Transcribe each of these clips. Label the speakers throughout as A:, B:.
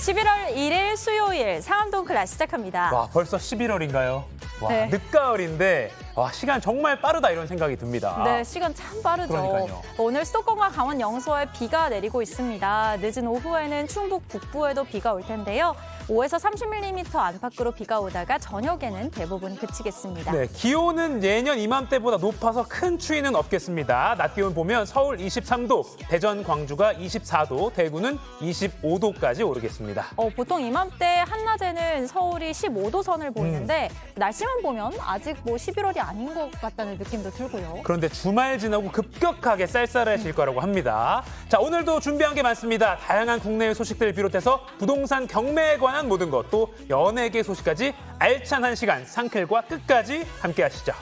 A: 11월 1일 수요일 상암동 클래스 시작합니다.
B: 와, 벌써 11월인가요? 와,
A: 네.
B: 늦가을인데 와, 시간 정말 빠르다 이런 생각이 듭니다.
A: 네, 시간 참 빠르죠.
B: 그러니까요.
A: 오늘 수도권과 강원 영서에 비가 내리고 있습니다. 늦은 오후에는 충북 북부에도 비가 올 텐데요. 5에서 30mm 안팎으로 비가 오다가 저녁에는 대부분 그치겠습니다.
B: 네, 기온은 예년 이맘때보다 높아서 큰 추위는 없겠습니다. 낮 기온 보면 서울 23도, 대전, 광주가 24도, 대구는 25도까지 오르겠습니다.
A: 보통 이맘때 한낮에는 서울이 15도 선을 보이는데 날씨만 보면 아직 11월이 아닌 것 같다는 느낌도 들고요.
B: 그런데 주말 지나고 급격하게 쌀쌀해질 거라고 합니다. 자, 오늘도 준비한 게 많습니다. 다양한 국내외 소식들 비롯해서 부동산 경매에 관한 모든 것, 또 연예계 소식까지 알찬 한 시간 상클과 끝까지 함께 하시죠.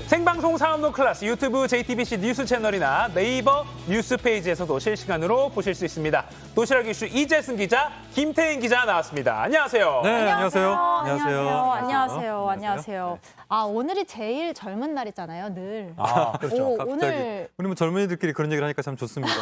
B: 생방송 상암동 클래스 유튜브 JTBC 뉴스 채널이나 네이버 뉴스 페이지에서도 실시간으로 보실 수 있습니다. 도시락 이슈 이재승 기자, 김태인 기자 나왔습니다. 안녕하세요.
C: 네, 안녕하세요.
A: 안녕하세요. 안녕하세요. 아, 오늘이 제일 젊은 날이잖아요, 늘.
B: 아, 그렇죠.
C: 갑자기.
A: 오늘
C: 우리 뭐 젊은이들끼리 그런 얘기를 하니까 참 좋습니다.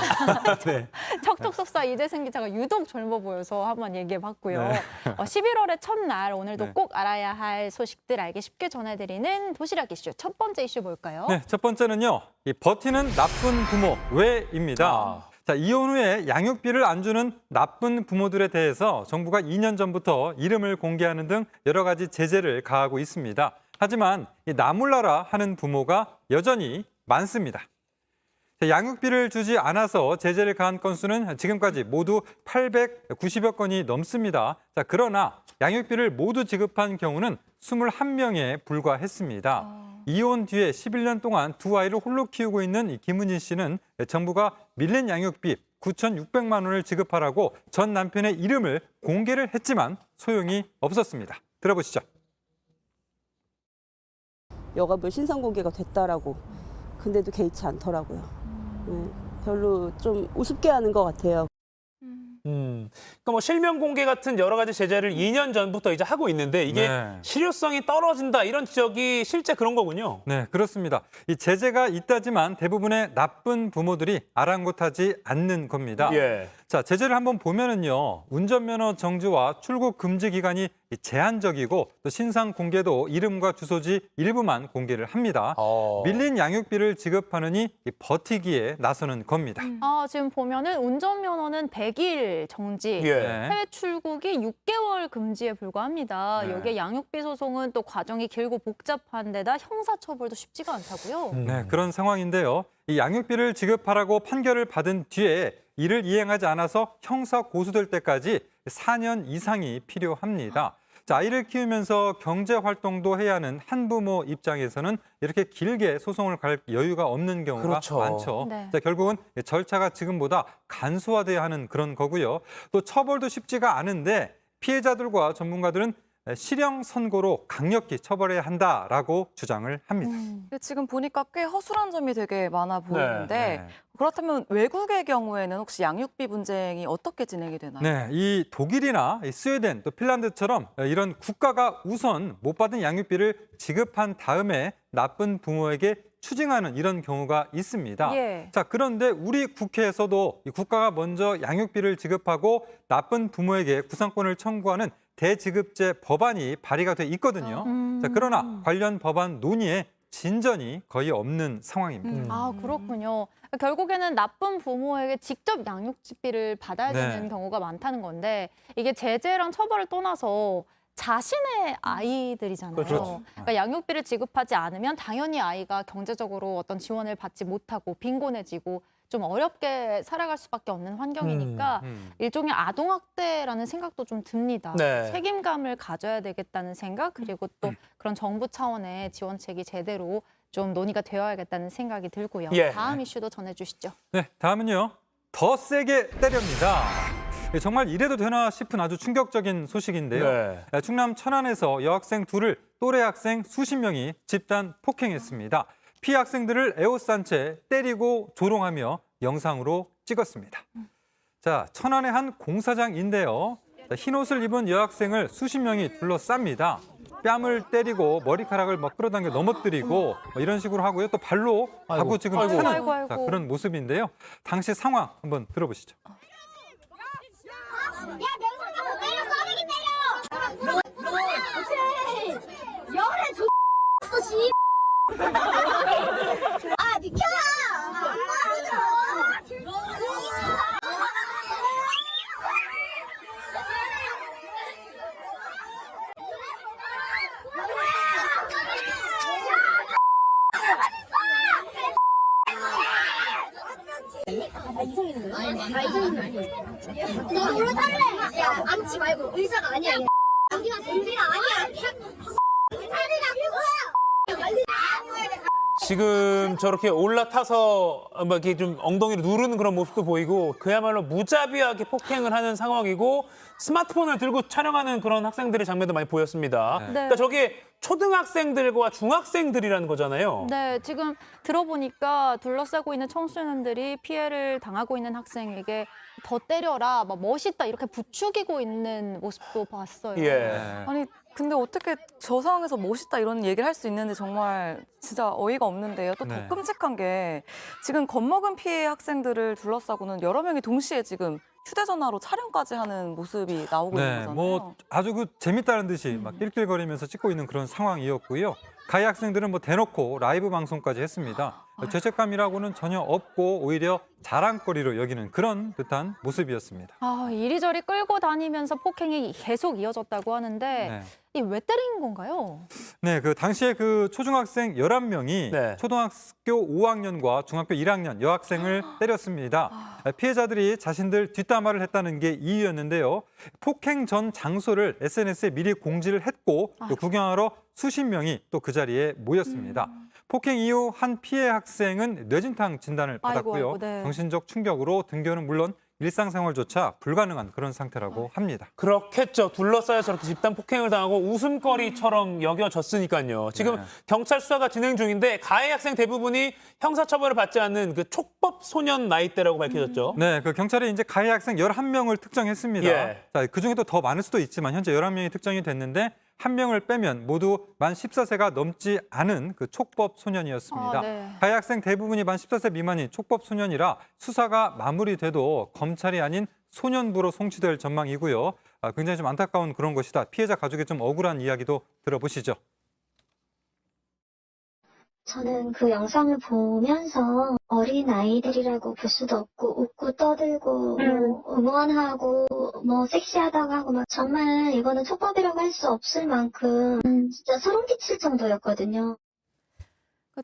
C: 네.
A: 척척석사 이재승 기자가 유독 젊어 보여서 한번 얘기해봤고요.
C: 네.
A: 11월의 첫날 오늘도
C: 네.
A: 꼭 알아야 할 소식들 알기 쉽게 전해드리는 도시락 이슈. 첫 번째 이슈 뭘까요?
C: 네, 첫 번째는요. 이 버티는 나쁜 부모 왜입니다.
B: 아.
C: 자, 이혼 후에 양육비를 안 주는 나쁜 부모들에 대해서 정부가 2년 전부터 이름을 공개하는 등 여러 가지 제재를 가하고 있습니다. 하지만 이 나몰라라 하는 부모가 여전히 많습니다. 자, 양육비를 주지 않아서 제재를 가한 건수는 지금까지 모두 890여 건이 넘습니다. 자, 그러나 양육비를 모두 지급한 경우는 21명에 불과했습니다. 이혼 뒤에 11년 동안 두 아이를 홀로 키우고 있는 이 김은진 씨는 정부가 밀린 양육비 9,600만 원을 지급하라고 전 남편의 이름을 공개를 했지만 소용이 없었습니다. 들어보시죠.
D: 여가부 신상 공개가 됐다라고 근데도 개의치 않더라고요. 네, 별로 좀 우습게 하는 것 같아요.
B: 그러니까 뭐 실명 공개 같은 여러 가지 제재를 2년 전부터 이제 하고 있는데 이게
C: 네.
B: 실효성이 떨어진다 이런 지적이 실제 그런 거군요.
C: 네, 그렇습니다. 이 제재가 있다지만 대부분의 나쁜 부모들이 아랑곳하지 않는 겁니다.
B: 예.
C: 자, 제재를 한번 보면은요. 운전면허 정지와 출국 금지 기간이 제한적이고 또 신상 공개도 이름과 주소지 일부만 공개를 합니다. 밀린 양육비를 지급하느니 버티기에 나서는 겁니다.
A: 지금 보면은 운전면허는 100일 정지,
B: 예.
C: 네.
A: 해외 출국이 6개월 금지에 불과합니다.
C: 네.
A: 여기에 양육비 소송은 또 과정이 길고 복잡한 데다 형사처벌도 쉽지가 않다고요.
C: 네, 그런 상황인데요. 이 양육비를 지급하라고 판결을 받은 뒤에 이를 이행하지 않아서 형사 고소될 때까지 4년 이상이 필요합니다. 자, 아이를 키우면서 경제 활동도 해야 하는 한부모 입장에서는 이렇게 길게 소송을 갈 여유가 없는 경우가
B: 그렇죠.
C: 많죠.
A: 네.
C: 자, 결국은 절차가 지금보다 간소화돼야 하는 그런 거고요. 또 처벌도 쉽지가 않은데 피해자들과 전문가들은 실형 선고로 강력히 처벌해야 한다라고 주장을 합니다.
E: 지금 보니까 꽤 허술한 점이 되게 많아 보이는데
C: 네.
E: 그렇다면 외국의 경우에는 혹시 양육비 분쟁이 어떻게 진행이 되나요?
C: 네, 이 독일이나 이 스웨덴 또 핀란드처럼 이런 국가가 우선 못 받은 양육비를 지급한 다음에 나쁜 부모에게 추징하는 이런 경우가 있습니다.
A: 예.
C: 자, 그런데 우리 국회에서도 이 국가가 먼저 양육비를 지급하고 나쁜 부모에게 구상권을 청구하는 대지급제 법안이 발의가 돼 있거든요. 자, 그러나 관련 법안 논의에 진전이 거의 없는 상황입니다.
A: 그렇군요. 결국에는 나쁜 부모에게 직접 양육비를 받아야
C: 네.
A: 되는 경우가 많다는 건데 이게 제재랑 처벌을 떠나서 자신의 아이들이잖아요.
B: 그렇죠.
A: 그러니까 양육비를 지급하지 않으면 당연히 아이가 경제적으로 어떤 지원을 받지 못하고 빈곤해지고 좀 어렵게 살아갈 수밖에 없는 환경이니까 일종의 아동학대라는 생각도 좀 듭니다.
B: 네.
A: 책임감을 가져야 되겠다는 생각 그리고 또 그런 정부 차원의 지원책이 제대로 좀 논의가 되어야겠다는 생각이 들고요.
B: 예.
A: 다음 이슈도 전해주시죠.
C: 네, 다음은요. 더 세게 때립니다. 정말 이래도 되나 싶은 아주 충격적인 소식인데요.
B: 네.
C: 충남 천안에서 여학생 둘을 또래 학생 수십 명이 집단 폭행했습니다. 피해 학생들을 에워싼 채 때리고 조롱하며 영상으로 찍었습니다. 자, 천안의 한 공사장인데요. 흰 옷을 입은 여학생을 수십 명이 둘러쌉니다. 뺨을 때리고 머리카락을 막 끌어당겨 넘어뜨리고 뭐 이런 식으로 하고요. 또 발로 가구 지금
B: 아이고.
C: 차는
A: 아이고, 아이고.
C: 자, 그런 모습인데요. 당시 상황 한번 들어보시죠.
F: 야, 명상하고 때려, 써내기 때려! 열에 줬어, 씨! 아, 비켜! 너 놀러 탈래? 야, 앉지 말고 의사가 아니야. 여기가 의사가 아니야. 의사를
B: 지금 저렇게 올라타서 막 이렇게 좀 엉덩이를 누르는 그런 모습도 보이고 그야말로 무자비하게 폭행을 하는 상황이고 스마트폰을 들고 촬영하는 그런 학생들의 장면도 많이 보였습니다. 그러니까 저게 초등학생들과 중학생들이라는 거잖아요.
A: 네, 지금 들어보니까 둘러싸고 있는 청소년들이 피해를 당하고 있는 학생에게 더 때려라, 막 멋있다 이렇게 부추기고 있는 모습도 봤어요.
B: 예.
E: 아니 근데 어떻게 저 상황에서 멋있다 이런 얘기를 할 수 있는지 정말 진짜 어이가 없는데요. 또 더
C: 네.
E: 끔찍한 게 지금 겁먹은 피해 학생들을 둘러싸고는 여러 명이 동시에 지금 휴대전화로 촬영까지 하는 모습이 나오고 있는
C: 네,
E: 거잖아요.
C: 뭐 아주 그 재밌다는 듯이 막 낄낄거리면서 찍고 있는 그런 상황이었고요. 가해 학생들은 뭐 대놓고 라이브 방송까지 했습니다. 죄책감이라고는 전혀 없고 오히려 자랑거리로 여기는 그런 듯한 모습이었습니다.
A: 아, 이리저리 끌고 다니면서 폭행이 계속 이어졌다고 하는데
C: 네.
A: 이 왜 때린 건가요?
C: 네, 그 당시에 그 초중학생 11명이
B: 네.
C: 초등학교 5학년과 중학교 1학년 여학생을 때렸습니다. 피해자들이 자신들 뒷담화를 했다는 게 이유였는데요. 폭행 전 장소를 SNS에 미리 공지를 했고 또 구경하러 수십 명이 또 그 자리에 모였습니다. 폭행 이후 한 피해 학생은 뇌진탕 진단을
A: 아이고,
C: 받았고요.
A: 아이고, 네.
C: 정신적 충격으로 등교는 물론 일상생활조차 불가능한 그런 상태라고 합니다.
B: 그렇겠죠. 둘러싸여 저렇게 집단 폭행을 당하고 웃음거리처럼 여겨졌으니까요. 지금
C: 네.
B: 경찰 수사가 진행 중인데 가해 학생 대부분이 형사처벌을 받지 않는 그 촉법 소년 나이대라고 밝혀졌죠.
C: 네, 그 경찰이 이제 가해 학생 11명을 특정했습니다.
B: 예.
C: 자, 그중에도 더 많을 수도 있지만 현재 11명이 특정이 됐는데 한 명을 빼면 모두 만 14세가 넘지 않은 그 촉법 소년이었습니다.
A: 아, 네.
C: 가해 학생 대부분이 만 14세 미만인 촉법 소년이라 수사가 마무리돼도 검찰이 아닌 소년부로 송치될 전망이고요. 굉장히 좀 안타까운 그런 것이다. 피해자 가족의 좀 억울한 이야기도 들어보시죠.
F: 저는 그 영상을 보면서 어린 아이들이라고 볼 수도 없고 웃고 떠들고 뭐 응원하고 뭐 섹시하다고 하고 막 정말 이거는 촉법이라고 할 수 없을 만큼 진짜 소름 끼칠 정도였거든요.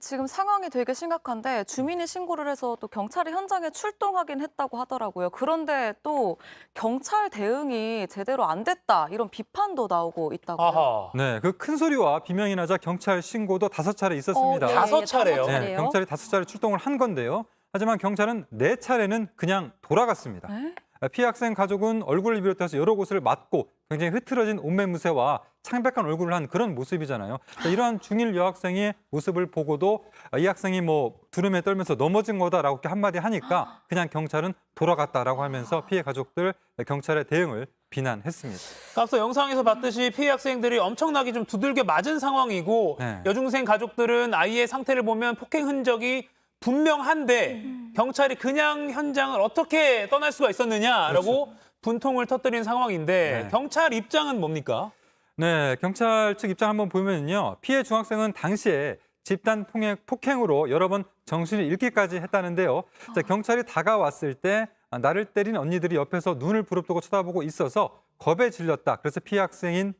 E: 지금 상황이 되게 심각한데 주민이 신고를 해서 또 경찰이 현장에 출동하긴 했다고 하더라고요. 그런데 또 경찰 대응이 제대로 안 됐다 이런 비판도 나오고 있다고요.
B: 아하.
C: 네, 그 큰 소리와 비명이 나자 경찰 신고도 5차례 있었습니다.
A: 네,
B: 5차례요?
C: 네, 경찰이 5차례 출동을 한 건데요. 하지만 경찰은 4차례는 그냥 돌아갔습니다.
E: 네?
C: 피해 학생 가족은 얼굴을 비롯해서 여러 곳을 맞고 굉장히 흐트러진 옷매무새와 창백한 얼굴을 한 그런 모습이잖아요. 이러한 중1 여학생의 모습을 보고도 이 학생이 뭐 두려움에 떨면서 넘어진 거다라고 이렇게 한마디 하니까 그냥 경찰은 돌아갔다라고 하면서 피해 가족들 경찰의 대응을 비난했습니다.
B: 앞서 영상에서 봤듯이 피해 학생들이 엄청나게 좀 두들겨 맞은 상황이고
C: 네.
B: 여중생 가족들은 아이의 상태를 보면 폭행 흔적이 분명한데 경찰이 그냥 현장을 어떻게 떠날 수가 있었느냐라고 분통을 터뜨린 상황인데
C: 네.
B: 경찰 입장은 뭡니까?
C: 네, 경찰 측 입장 한번 보면요. 피해 중학생은 당시에 집단 폭행으로 여러 번 정신을 잃기까지 했다는데요. 자, 경찰이 다가왔을 때 나를 때린 언니들이 옆에서 눈을 부릅뜨고 쳐다보고 있어서 겁에 질렸다. 그래서 피해 학생은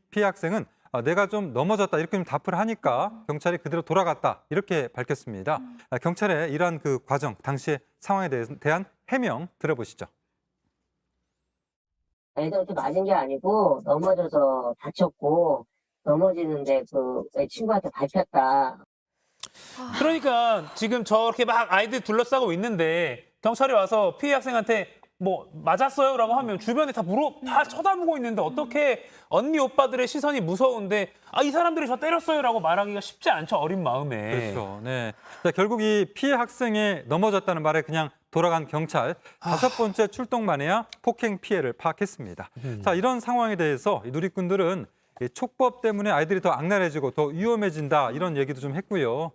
C: 내가 좀 넘어졌다 이렇게 좀 답을 하니까 경찰이 그대로 돌아갔다 이렇게 밝혔습니다. 경찰의 이러한 그 과정, 당시의 상황에 대한 해명 들어보시죠.
G: 애들한테 맞은 게 아니고 넘어져서 다쳤고 넘어지는데 그 친구한테 밟혔다.
B: 그러니까 지금 저렇게 막 아이들 둘러싸고 있는데 경찰이 와서 피해 학생한테 뭐 맞았어요라고 하면 주변에 다 쳐다보고 있는데 어떻게 언니 오빠들의 시선이 무서운데 이 사람들이 저 때렸어요라고 말하기가 쉽지 않죠, 어린 마음에.
C: 그렇죠. 네. 자, 결국 이 피해 학생이 넘어졌다는 말에 그냥 돌아간 경찰 5번째 출동 만에야 폭행 피해를 파악했습니다. 자, 이런 상황에 대해서 이 누리꾼들은 이 촉법 때문에 아이들이 더 악랄해지고 더 위험해진다 이런 얘기도 좀 했고요.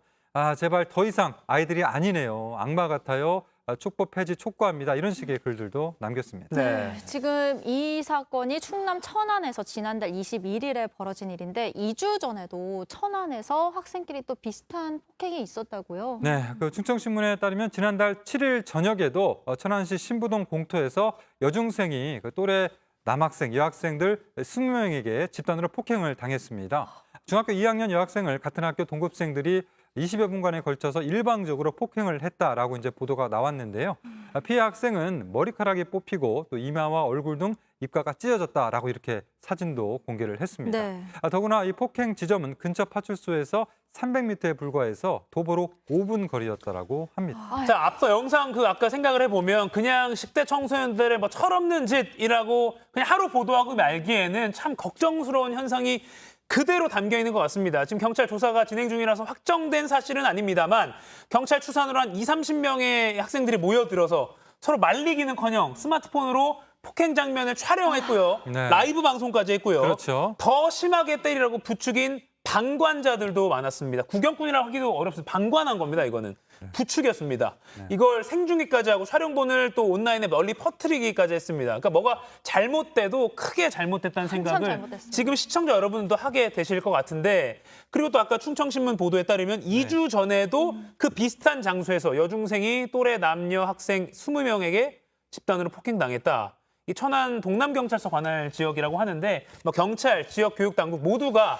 C: 제발 더 이상 아이들이 아니네요. 악마 같아요. 촉법 폐지 촉구합니다. 이런 식의 글들도 남겼습니다.
B: 네.
A: 지금 이 사건이 충남 천안에서 지난달 21일에 벌어진 일인데 2주 전에도 천안에서 학생끼리 또 비슷한 폭행이 있었다고요.
C: 네, 그 충청신문에 따르면 지난달 7일 저녁에도 천안시 신부동 공터에서 여중생이 그 또래 남학생, 여학생들 20명에게 집단으로 폭행을 당했습니다. 중학교 2학년 여학생을 같은 학교 동급생들이 20여 분간에 걸쳐서 일방적으로 폭행을 했다라고 이제 보도가 나왔는데요. 피해 학생은 머리카락이 뽑히고 또 이마와 얼굴 등 입가가 찢어졌다라고 이렇게 사진도 공개를 했습니다.
A: 네.
C: 더구나 이 폭행 지점은 근처 파출소에서 300m에 불과해서 도보로 5분 거리였다라고 합니다.
B: 자, 앞서 영상 아까 생각을 해보면 그냥 10대 청소년들의 뭐 철없는 짓이라고 그냥 하루 보도하고 말기에는 참 걱정스러운 현상이 그대로 담겨 있는 것 같습니다. 지금 경찰 조사가 진행 중이라서 확정된 사실은 아닙니다만 경찰 추산으로 한 30명의 학생들이 모여들어서 서로 말리기는커녕 스마트폰으로 폭행 장면을 촬영했고요.
C: 네.
B: 라이브 방송까지 했고요.
C: 그렇죠.
B: 더 심하게 때리라고 부추긴 방관자들도 많았습니다. 구경꾼이라고 하기도 어렵습니다. 방관한 겁니다, 이거는. 부추겼습니다. 이걸 생중계까지 하고 촬영본을 또 온라인에 널리 퍼뜨리기까지 했습니다. 그러니까 뭐가 잘못돼도 크게 잘못됐다는 생각을
A: 잘못됐습니다.
B: 지금 시청자 여러분도 하게 되실 것 같은데 그리고 또 아까 충청신문 보도에 따르면 2주 전에도 그 비슷한 장소에서 여중생이 또래 남녀 학생 20명에게 집단으로 폭행당했다. 이 천안 동남경찰서 관할 지역이라고 하는데 뭐 경찰, 지역 교육당국 모두가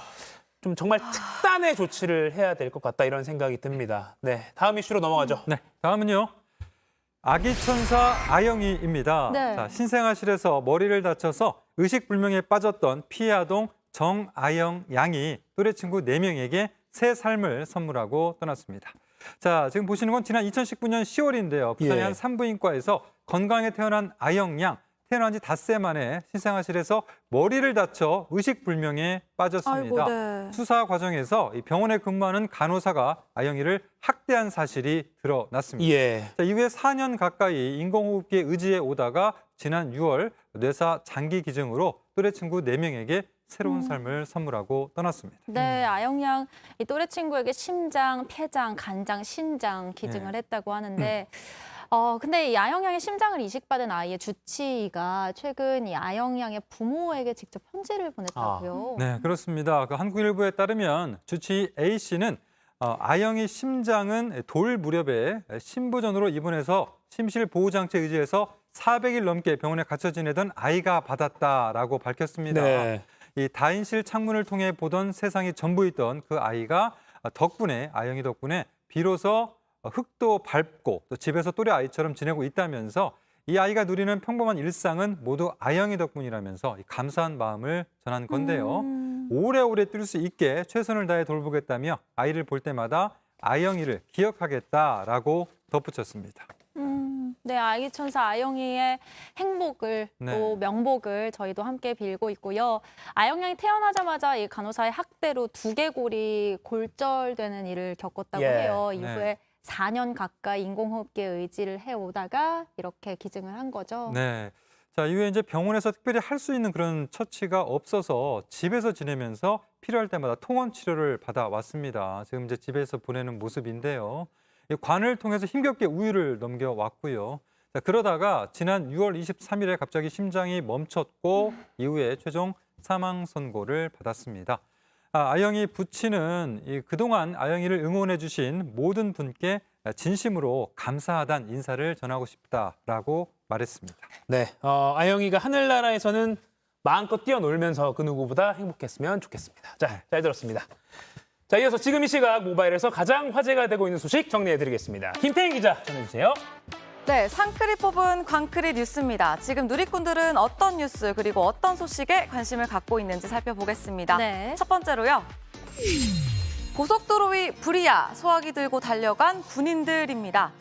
B: 좀 정말 특단의 조치를 해야 될 것 같다 이런 생각이 듭니다. 네, 다음 이슈로 넘어가죠.
C: 네, 다음은요. 아기 천사 아영이입니다.
A: 네.
C: 자, 신생아실에서 머리를 다쳐서 의식불명에 빠졌던 피해 아동 정아영 양이 또래 친구 4명에게 새 삶을 선물하고 떠났습니다. 자, 지금 보시는 건 지난 2019년 10월인데요. 부산의
B: 예.
C: 한 산부인과에서 건강에 태어난 아영 양, 태어난 지 닷새 만에 신생아실에서 머리를 다쳐 의식불명에 빠졌습니다.
E: 아이고, 네.
C: 수사 과정에서 이 병원에 근무하는 간호사가 아영이를 학대한 사실이 드러났습니다.
B: 예.
C: 자, 이후에 4년 가까이 인공호흡기에 의지해 오다가 지난 6월 뇌사 장기 기증으로 또래 친구 4명에게 새로운 삶을 선물하고 떠났습니다.
A: 네, 아영 양 이 또래 친구에게 심장, 폐장, 간장, 신장 기증을 했다고 하는데 근데 이 아영 양의 심장을 이식받은 아이의 주치의가 최근 이 아영 양의 부모에게 직접 편지를 보냈다고요.
C: 네, 그렇습니다. 그 한국일보에 따르면 주치의 A 씨는 아영이 심장은 돌 무렵에 신부전으로 입원해서 심실 보호장치에 의지해서 400일 넘게 병원에 갇혀 지내던 아이가 받았다라고 밝혔습니다.
B: 네.
C: 이 다인실 창문을 통해 보던 세상이 전부있던 그 아이가 아영이 덕분에 비로소 흙도 밟고 또 집에서 또래 아이처럼 지내고 있다면서 이 아이가 누리는 평범한 일상은 모두 아영이 덕분이라면서 감사한 마음을 전한 건데요. 오래오래 뛸 수 있게 최선을 다해 돌보겠다며 아이를 볼 때마다 아영이를 기억하겠다라고 덧붙였습니다.
A: 네, 아기 천사 아영이의 행복을
C: 네.
A: 또 명복을 저희도 함께 빌고 있고요. 아영 양이 태어나자마자 이 간호사의 학대로 두개골이 골절되는 일을 겪었다고
B: 예.
A: 해요.
C: 네.
A: 이후에 4년 가까이 인공호흡기에 의지를 해오다가 이렇게 기증을 한 거죠.
C: 네. 자, 이후에 이제 병원에서 특별히 할 수 있는 그런 처치가 없어서 집에서 지내면서 필요할 때마다 통원 치료를 받아왔습니다. 지금 이제 집에서 보내는 모습인데요. 이 관을 통해서 힘겹게 우유를 넘겨왔고요. 자, 그러다가 지난 6월 23일에 갑자기 심장이 멈췄고 이후에 최종 사망 선고를 받았습니다. 아영이 부친은 그동안 아영이를 응원해 주신 모든 분께 진심으로 감사하다는 인사를 전하고 싶다라고 말했습니다.
B: 네, 아영이가 하늘나라에서는 마음껏 뛰어놀면서 그 누구보다 행복했으면 좋겠습니다. 자, 잘 들었습니다. 자, 이어서 지금 이 시각 모바일에서 가장 화제가 되고 있는 소식 정리해드리겠습니다. 김태인 기자 전해주세요.
E: 네, 상크리 뽑은 광크리 뉴스입니다. 지금 누리꾼들은 어떤 뉴스 그리고 어떤 소식에 관심을 갖고 있는지 살펴보겠습니다.
A: 네.
E: 첫 번째로요. 고속도로 위 불이야 소화기 들고 달려간 군인들입니다.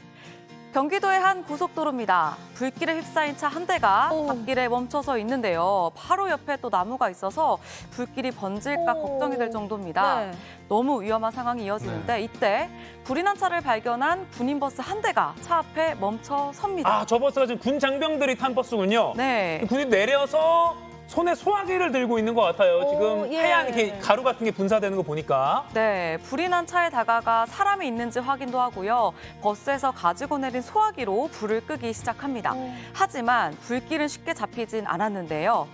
E: 경기도의 한 고속도로입니다. 불길에 휩싸인 차 한 대가 갓길에 멈춰서 있는데요. 바로 옆에 또 나무가 있어서 불길이 번질까 걱정이 될 정도입니다.
A: 네.
E: 너무 위험한 상황이 이어지는데 이때 불이 난 차를 발견한 군인 버스 한 대가 차 앞에 멈춰 섭니다.
B: 아, 저 버스가 지금 군 장병들이 탄 버스군요.
E: 네.
B: 군인 내려서 손에 소화기를 들고 있는 것 같아요. 지금
A: 예.
B: 하얀 이렇게 가루 같은 게 분사되는 거 보니까.
E: 네, 불이 난 차에 다가가 사람이 있는지 확인도 하고요. 버스에서 가지고 내린 소화기로 불을 끄기 시작합니다. 하지만 불길은 쉽게 잡히진 않았는데요.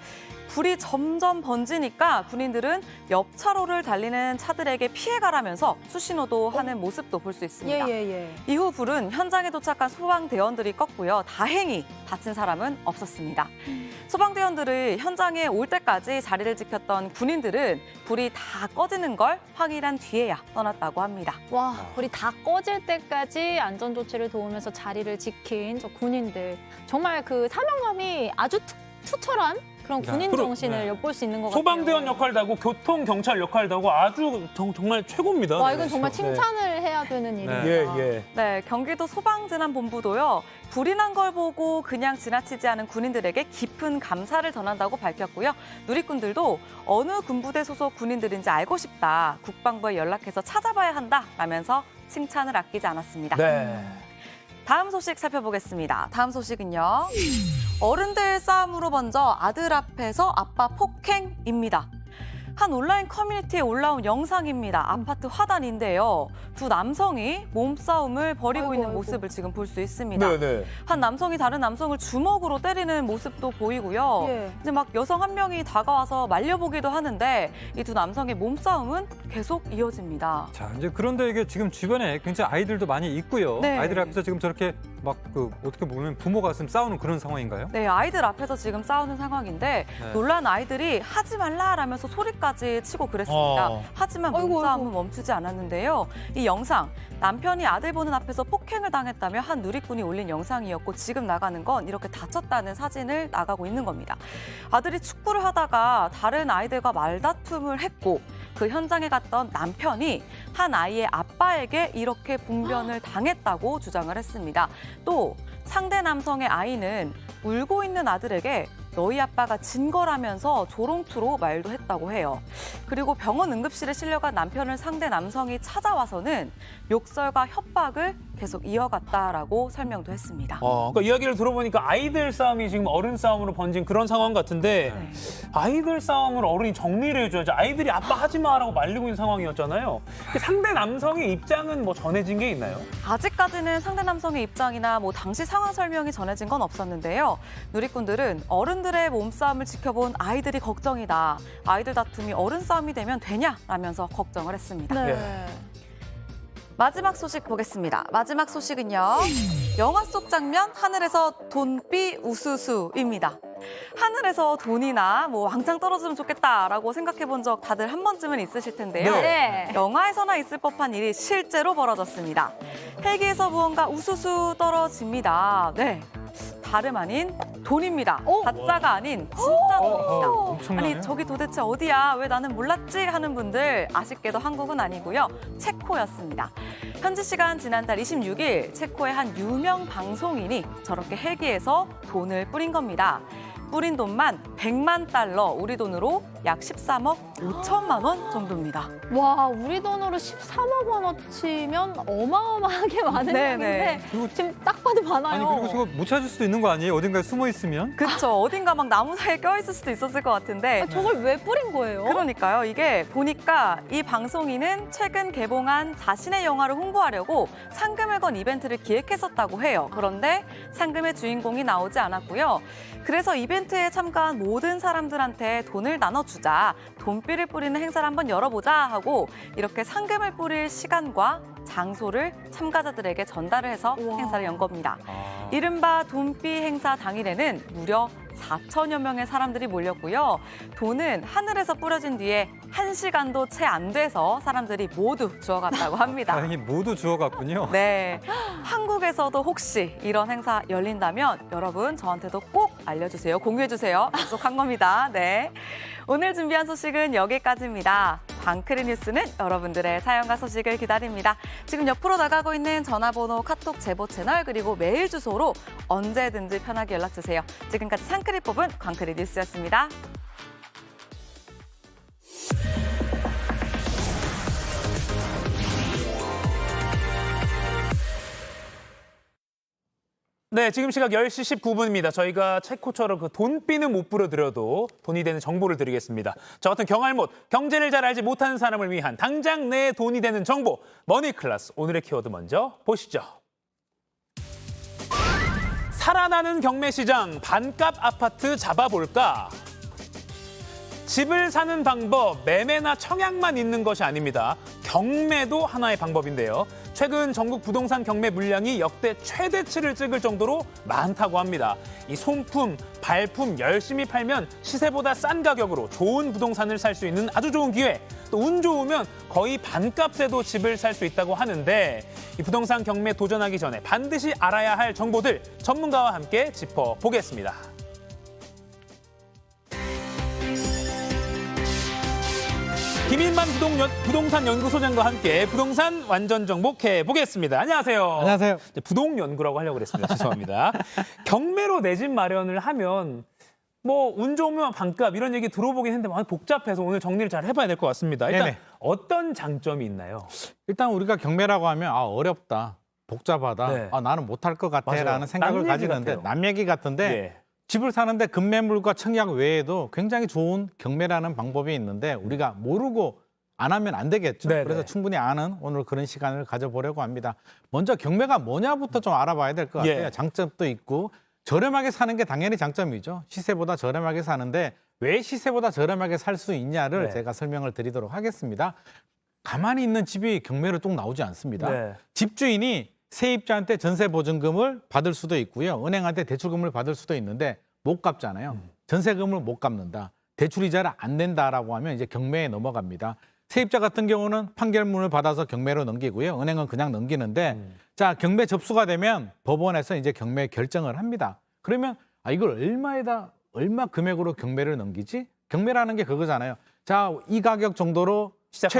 E: 불이 점점 번지니까 군인들은 옆 차로를 달리는 차들에게 피해가라면서 수신호도 하는 모습도 볼 수 있습니다.
A: 예.
E: 이후 불은 현장에 도착한 소방대원들이 껐고요. 다행히 다친 사람은 없었습니다. 소방대원들이 현장에 올 때까지 자리를 지켰던 군인들은 불이 다 꺼지는 걸 확인한 뒤에야 떠났다고 합니다.
A: 와, 불이 다 꺼질 때까지 안전조치를 도우면서 자리를 지킨 저 군인들. 정말 그 사명감이 아주 투철한 그런 군인
B: 그럼,
A: 정신을
B: 네.
A: 엿볼 수 있는 것 같아요.
B: 소방대원 역할도 하고 교통 경찰 역할도 하고 아주 정말 최고입니다.
A: 와, 이건 정말
B: 네.
A: 칭찬을 해야 되는 일입니다.
B: 예.
E: 네, 경기도 소방재난본부도요. 불이 난 걸 보고 그냥 지나치지 않은 군인들에게 깊은 감사를 전한다고 밝혔고요. 누리꾼들도 어느 군부대 소속 군인들인지 알고 싶다. 국방부에 연락해서 찾아봐야 한다. 라면서 칭찬을 아끼지 않았습니다.
B: 네.
E: 다음 소식 살펴보겠습니다. 다음 소식은요. 어른들 싸움으로 번져 아들 앞에서 아빠 폭행입니다. 한 온라인 커뮤니티에 올라온 영상입니다. 아파트 화단인데요. 두 남성이 몸싸움을 벌이고 있는 모습을 지금 볼 수 있습니다.
B: 네.
E: 한 남성이 다른 남성을 주먹으로 때리는 모습도 보이고요.
A: 예.
E: 이제 막 여성 한 명이 다가와서 말려보기도 하는데 이 두 남성의 몸싸움은 계속 이어집니다.
C: 자, 이제 그런데 이게 지금 주변에 굉장히 아이들도 많이 있고요.
E: 네.
C: 아이들 앞에서 지금 저렇게 막 어떻게 보면 부모가 지금 싸우는 그런 상황인가요?
E: 네, 아이들 앞에서 지금 싸우는 상황인데
C: 네.
E: 놀란 아이들이 하지 말라라면서 소리까지 치고 그랬습니다. 하지만 몸싸움은 멈추지 않았는데요. 이 영상, 남편이 아들 보는 앞에서 폭행을 당했다며 한 누리꾼이 올린 영상이었고 지금 나가는 건 이렇게 다쳤다는 사진을 나가고 있는 겁니다. 아들이 축구를 하다가 다른 아이들과 말다툼을 했고 그 현장에 갔던 남편이 한 아이의 아빠에게 이렇게 봉변을 당했다고 주장을 했습니다. 또 상대 남성의 아이는 울고 있는 아들에게 너희 아빠가 진 거라면서 조롱투로 말도 했다고 해요. 그리고 병원 응급실에 실려간 남편을 상대 남성이 찾아와서는 욕설과 협박을 계속 이어갔다라고 설명도 했습니다.
B: 그러니까 이야기를 들어보니까 아이들 싸움이 지금 어른 싸움으로 번진 그런 상황 같은데
E: 네.
B: 아이들 싸움을 어른이 정리를 해줘야지. 아이들이 아빠 하지 마라고 말리고 있는 상황이었잖아요. 상대 남성의 입장은 뭐 전해진 게 있나요?
E: 아직까지는 상대 남성의 입장이나 뭐 당시 상황 설명이 전해진 건 없었는데요. 누리꾼들은 어른들의 몸싸움을 지켜본 아이들이 걱정이다. 아이들 다툼이 어른 싸움이 되면 되냐라면서 걱정을 했습니다.
A: 네.
E: 마지막 소식 보겠습니다. 마지막 소식은요. 영화 속 장면 하늘에서 돈비 우수수입니다. 하늘에서 돈이나 뭐 왕창 떨어지면 좋겠다라고 생각해 본 적 다들 한 번쯤은 있으실 텐데요.
A: 네.
E: 영화에서나 있을 법한 일이 실제로 벌어졌습니다. 헬기에서 무언가 우수수 떨어집니다. 네. 다름 아닌 돈입니다. 가짜가 아닌 진짜 돈입니다.
C: 엄청나요?
E: 아니 저기 도대체 어디야? 왜 나는 몰랐지? 하는 분들 아쉽게도 한국은 아니고요. 체코였습니다. 현지 시간 지난달 26일 체코의 한 유명 방송인이 저렇게 헬기에서 돈을 뿌린 겁니다. 뿌린 돈만 100만 달러, 우리 돈으로 약 13억 5천만 원 정도입니다.
A: 와, 우리 돈으로 13억 원어치면 어마어마하게 많은
E: 네네.
A: 돈인데 지금 딱 봐도 많아요.
C: 아니 그리고 저거 못 찾을 수도 있는 거 아니에요? 어딘가에 숨어 있으면?
E: 그렇죠. 어딘가 막 나무 사이에 껴있을 수도 있었을 것 같은데
A: 아, 저걸 왜 뿌린 거예요?
E: 그러니까요. 이게 보니까 이 방송인은 최근 개봉한 자신의 영화를 홍보하려고 상금을 건 이벤트를 기획했었다고 해요. 그런데 상금의 주인공이 나오지 않았고요. 그래서 이벤트에 참가한 모든 사람들한테 돈을 나눠주자. 돈비를 뿌리는 행사를 한번 열어보자 하고 이렇게 상금을 뿌릴 시간과 장소를 참가자들에게 전달을 해서 행사를 연 겁니다. 이른바 돈비 행사 당일에는 무려 4천여 명의 사람들이 몰렸고요. 돈은 하늘에서 뿌려진 뒤에 1시간도 채 안 돼서 사람들이 모두 주워갔다고 합니다.
C: 다행히 모두 주워갔군요.
E: 네, 한국에서도 혹시 이런 행사 열린다면 여러분 저한테도 꼭 알려주세요. 공유해주세요. 약속한 겁니다. 네, 오늘 준비한 소식은 여기까지입니다. 광크리 뉴스는 여러분들의 사연과 소식을 기다립니다. 지금 옆으로 나가고 있는 전화번호, 카톡 제보 채널, 그리고 메일 주소로 언제든지 편하게 연락주세요. 지금까지 상크리 뽑은 광크리 뉴스였습니다.
B: 네, 지금 시각 10시 19분입니다. 저희가 체코처럼 그 돈비는 못 불어드려도 돈이 되는 정보를 드리겠습니다. 저 같은 경알못, 경제를 잘 알지 못하는 사람을 위한 당장 내 돈이 되는 정보, 머니클래스. 오늘의 키워드 먼저 보시죠. 살아나는 경매시장, 반값 아파트 잡아볼까? 집을 사는 방법, 매매나 청약만 있는 것이 아닙니다. 경매도 하나의 방법인데요. 최근 전국 부동산 경매 물량이 역대 최대치를 찍을 정도로 많다고 합니다. 이 손품, 발품 열심히 팔면 시세보다 싼 가격으로 좋은 부동산을 살 수 있는 아주 좋은 기회. 또 운 좋으면 거의 반값에도 집을 살 수 있다고 하는데 이 부동산 경매 도전하기 전에 반드시 알아야 할 정보들 전문가와 함께 짚어보겠습니다. 김인만 부동산 연구소장과 함께 부동산 완전 정복해 보겠습니다. 안녕하세요.
H: 안녕하세요.
B: 부동연구라고 하려고 그랬습니다. 죄송합니다. 경매로 내 집 마련을 하면 뭐 운 좋으면 반값 이런 얘기 들어보긴 했는데 많이 복잡해서 오늘 정리를 잘 해봐야 될 것 같습니다. 일단
H: 네네.
B: 어떤 장점이 있나요?
H: 일단 우리가 경매라고 하면 어렵다, 복잡하다,
B: 네.
H: 나는 못할 것
B: 맞아요.
H: 같아라는 생각을
B: 남 얘기
H: 가지는데
B: 같아요.
H: 남 얘기 같은데
B: 예.
H: 집을 사는데 급매물과 청약 외에도 굉장히 좋은 경매라는 방법이 있는데 우리가 모르고 안 하면 안 되겠죠.
B: 네네.
H: 그래서 충분히 아는 오늘 그런 시간을 가져보려고 합니다. 먼저 경매가 뭐냐부터 좀 알아봐야 될 것 같아요.
B: 예.
H: 장점도 있고 저렴하게 사는 게 당연히 장점이죠. 시세보다 저렴하게 사는데 왜 시세보다 저렴하게 살 수 있냐를
B: 네.
H: 제가 설명을 드리도록 하겠습니다. 가만히 있는 집이 경매로 뚝 나오지 않습니다.
B: 네.
H: 집주인이 세입자한테 전세 보증금을 받을 수도 있고요. 은행한테 대출금을 받을 수도 있는데 못 갚잖아요. 전세금을 못 갚는다. 대출 이자를 안 낸다라고 하면 이제 경매에 넘어갑니다. 세입자 같은 경우는 판결문을 받아서 경매로 넘기고요. 은행은 그냥 넘기는데 자, 경매 접수가 되면 법원에서 이제 경매 결정을 합니다. 그러면 이걸 얼마 금액으로 경매를 넘기지? 경매라는 게 그거잖아요. 자, 이 가격 정도로
B: 시작합니다.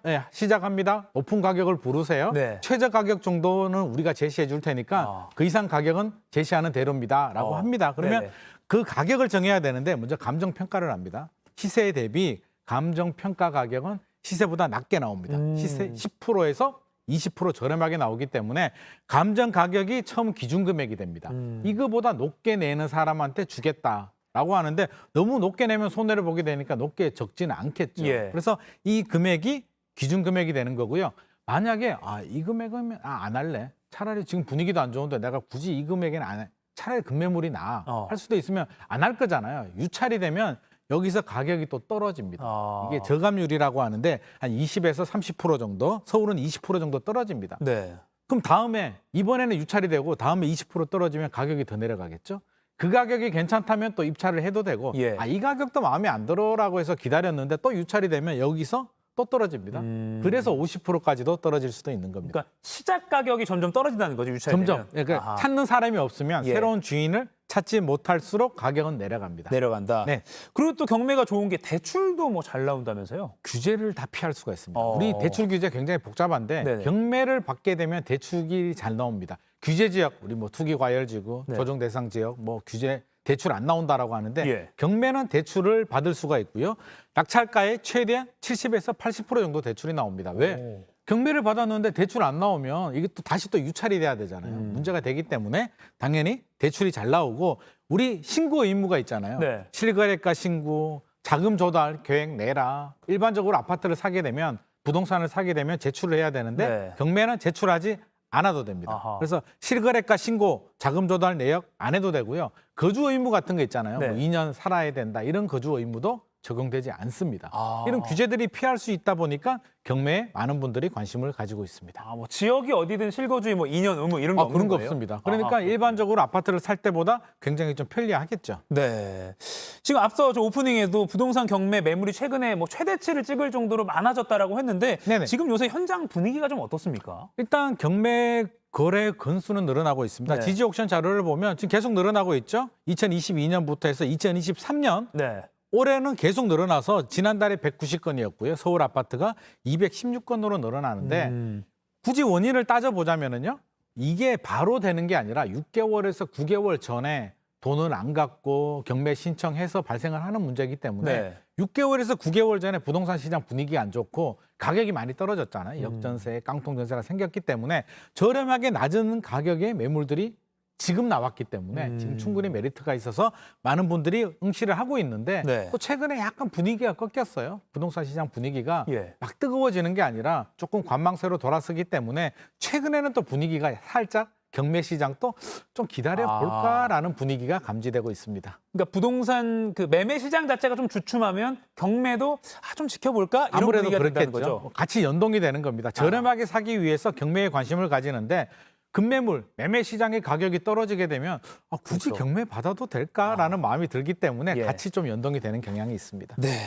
H: 최대한 시작합니다. 높은 가격을 부르세요.
B: 네.
H: 최저 가격 정도는 우리가 제시해 줄 테니까 그 이상 가격은 제시하는 대로입니다라고 합니다. 그러면
B: 네네.
H: 그 가격을 정해야 되는데 먼저 감정 평가를 합니다. 시세 대비 감정 평가 가격은 시세보다 낮게 나옵니다. 시세 10%에서 20% 저렴하게 나오기 때문에 감정 가격이 처음 기준 금액이 됩니다. 이거보다 높게 내는 사람한테 주겠다라고 하는데 너무 높게 내면 손해를 보게 되니까 높게 적지는 않겠죠.
B: 예.
H: 그래서 이 금액이 기준 금액이 되는 거고요. 만약에 이 금액이면 안 할래. 차라리 지금 분위기도 안 좋은데 내가 굳이 이 금액에는 안 해. 차라리 급매물이 나. 할 수도 있으면 안 할 거잖아요. 유찰이 되면 여기서 가격이 또 떨어집니다. 이게 저감률이라고 하는데 한 20에서 30% 정도, 서울은 20% 정도 떨어집니다.
B: 네.
H: 그럼 다음에 이번에는 유찰이 되고 다음에 20% 떨어지면 가격이 더 내려가겠죠? 그 가격이 괜찮다면 또 입찰을 해도 되고
B: 예.
H: 이 가격도 마음에 안 들어라고 해서 기다렸는데 또 유찰이 되면 여기서 또 떨어집니다. 그래서 50%까지도 떨어질 수도 있는 겁니다.
B: 그러니까 시작 가격이 점점 떨어진다는 거죠, 유찰
H: 점점
B: 되면.
H: 그러니까
B: 아하.
H: 찾는 사람이 없으면
B: 예.
H: 새로운 주인을 찾지 못할수록 가격은 내려갑니다.
B: 내려간다.
H: 네.
B: 그리고 또 경매가 좋은 게 대출도 뭐 잘 나온다면서요?
H: 규제를 다 피할 수가 있습니다.
B: 어.
H: 우리 대출 규제 굉장히 복잡한데
B: 네네.
H: 경매를 받게 되면 대출이 잘 나옵니다. 규제 지역, 우리 뭐 투기 과열 지구,
B: 네.
H: 조정 대상 지역, 뭐 규제 대출 안 나온다라고 하는데
B: 예.
H: 경매는 대출을 받을 수가 있고요. 낙찰가의 최대한 70에서 80% 정도 대출이 나옵니다. 왜?
B: 오.
H: 경매를 받았는데 대출 안 나오면 이게 또 다시 또 유찰이 돼야 되잖아요. 문제가 되기 때문에 당연히 대출이 잘 나오고 우리 신고 의무가 있잖아요.
B: 네.
H: 실거래가 신고, 자금 조달 계획 내라. 일반적으로 아파트를 사게 되면 부동산을 사게 되면 제출을 해야 되는데
B: 네.
H: 경매는 제출하지 않아도 됩니다.
B: 아하.
H: 그래서 실거래가 신고, 자금 조달 내역 안 해도 되고요. 거주 의무 같은 거 있잖아요.
B: 네.
H: 뭐 2년 살아야 된다. 이런 거주 의무도 적용되지 않습니다.
B: 아.
H: 이런 규제들이 피할 수 있다 보니까 경매에 많은 분들이 관심을 가지고 있습니다.
B: 뭐 지역이 어디든 실거주의 뭐 2년 의무 이런 거 없는
H: 그런 거
B: 거예요?
H: 없습니다. 그러니까
B: 아하.
H: 일반적으로 아파트를 살 때보다 굉장히 좀 편리하겠죠.
B: 네. 지금 앞서 저 오프닝에도 부동산 경매 매물이 최근에 뭐 최대치를 찍을 정도로 많아졌다라고 했는데
H: 네네.
B: 지금 요새 현장 분위기가 좀 어떻습니까?
H: 일단 경매 거래 건수는 늘어나고 있습니다.
B: 네.
H: 지지 옥션 자료를 보면 지금 계속 늘어나고 있죠. 2022년부터 해서 2023년
B: 네.
H: 올해는 계속 늘어나서 지난달에 190건이었고요. 서울 아파트가 216건으로 늘어나는데 굳이 원인을 따져보자면은요. 이게 바로 되는 게 아니라 6개월에서 9개월 전에 돈을 안 갚고 경매 신청해서 발생을 하는 문제이기 때문에
B: 네.
H: 6개월에서 9개월 전에 부동산 시장 분위기가 안 좋고 가격이 많이 떨어졌잖아요. 역전세, 깡통 전세가 생겼기 때문에 저렴하게 낮은 가격의 매물들이 지금 나왔기 때문에 지금 충분히 메리트가 있어서 많은 분들이 응시를 하고 있는데
B: 네.
H: 또 최근에 약간 분위기가 꺾였어요. 부동산 시장 분위기가
B: 예.
H: 막 뜨거워지는 게 아니라 조금 관망세로 돌아서기 때문에 최근에는 또 분위기가 살짝 경매 시장도 좀 기다려 볼까라는 분위기가 감지되고 있습니다.
B: 그러니까 부동산 그 매매 시장 자체가 좀 주춤하면 경매도 좀 지켜볼까 이런
H: 아무래도
B: 분위기가 된다는
H: 그렇겠죠.
B: 거죠.
H: 같이 연동이 되는 겁니다. 저렴하게 사기 위해서 경매에 관심을 가지는데 급매물, 매매 시장의 가격이 떨어지게 되면 굳이
B: 그렇죠.
H: 경매 받아도 될까라는 마음이 들기 때문에
B: 예.
H: 같이 좀 연동이 되는 경향이 있습니다.
B: 네.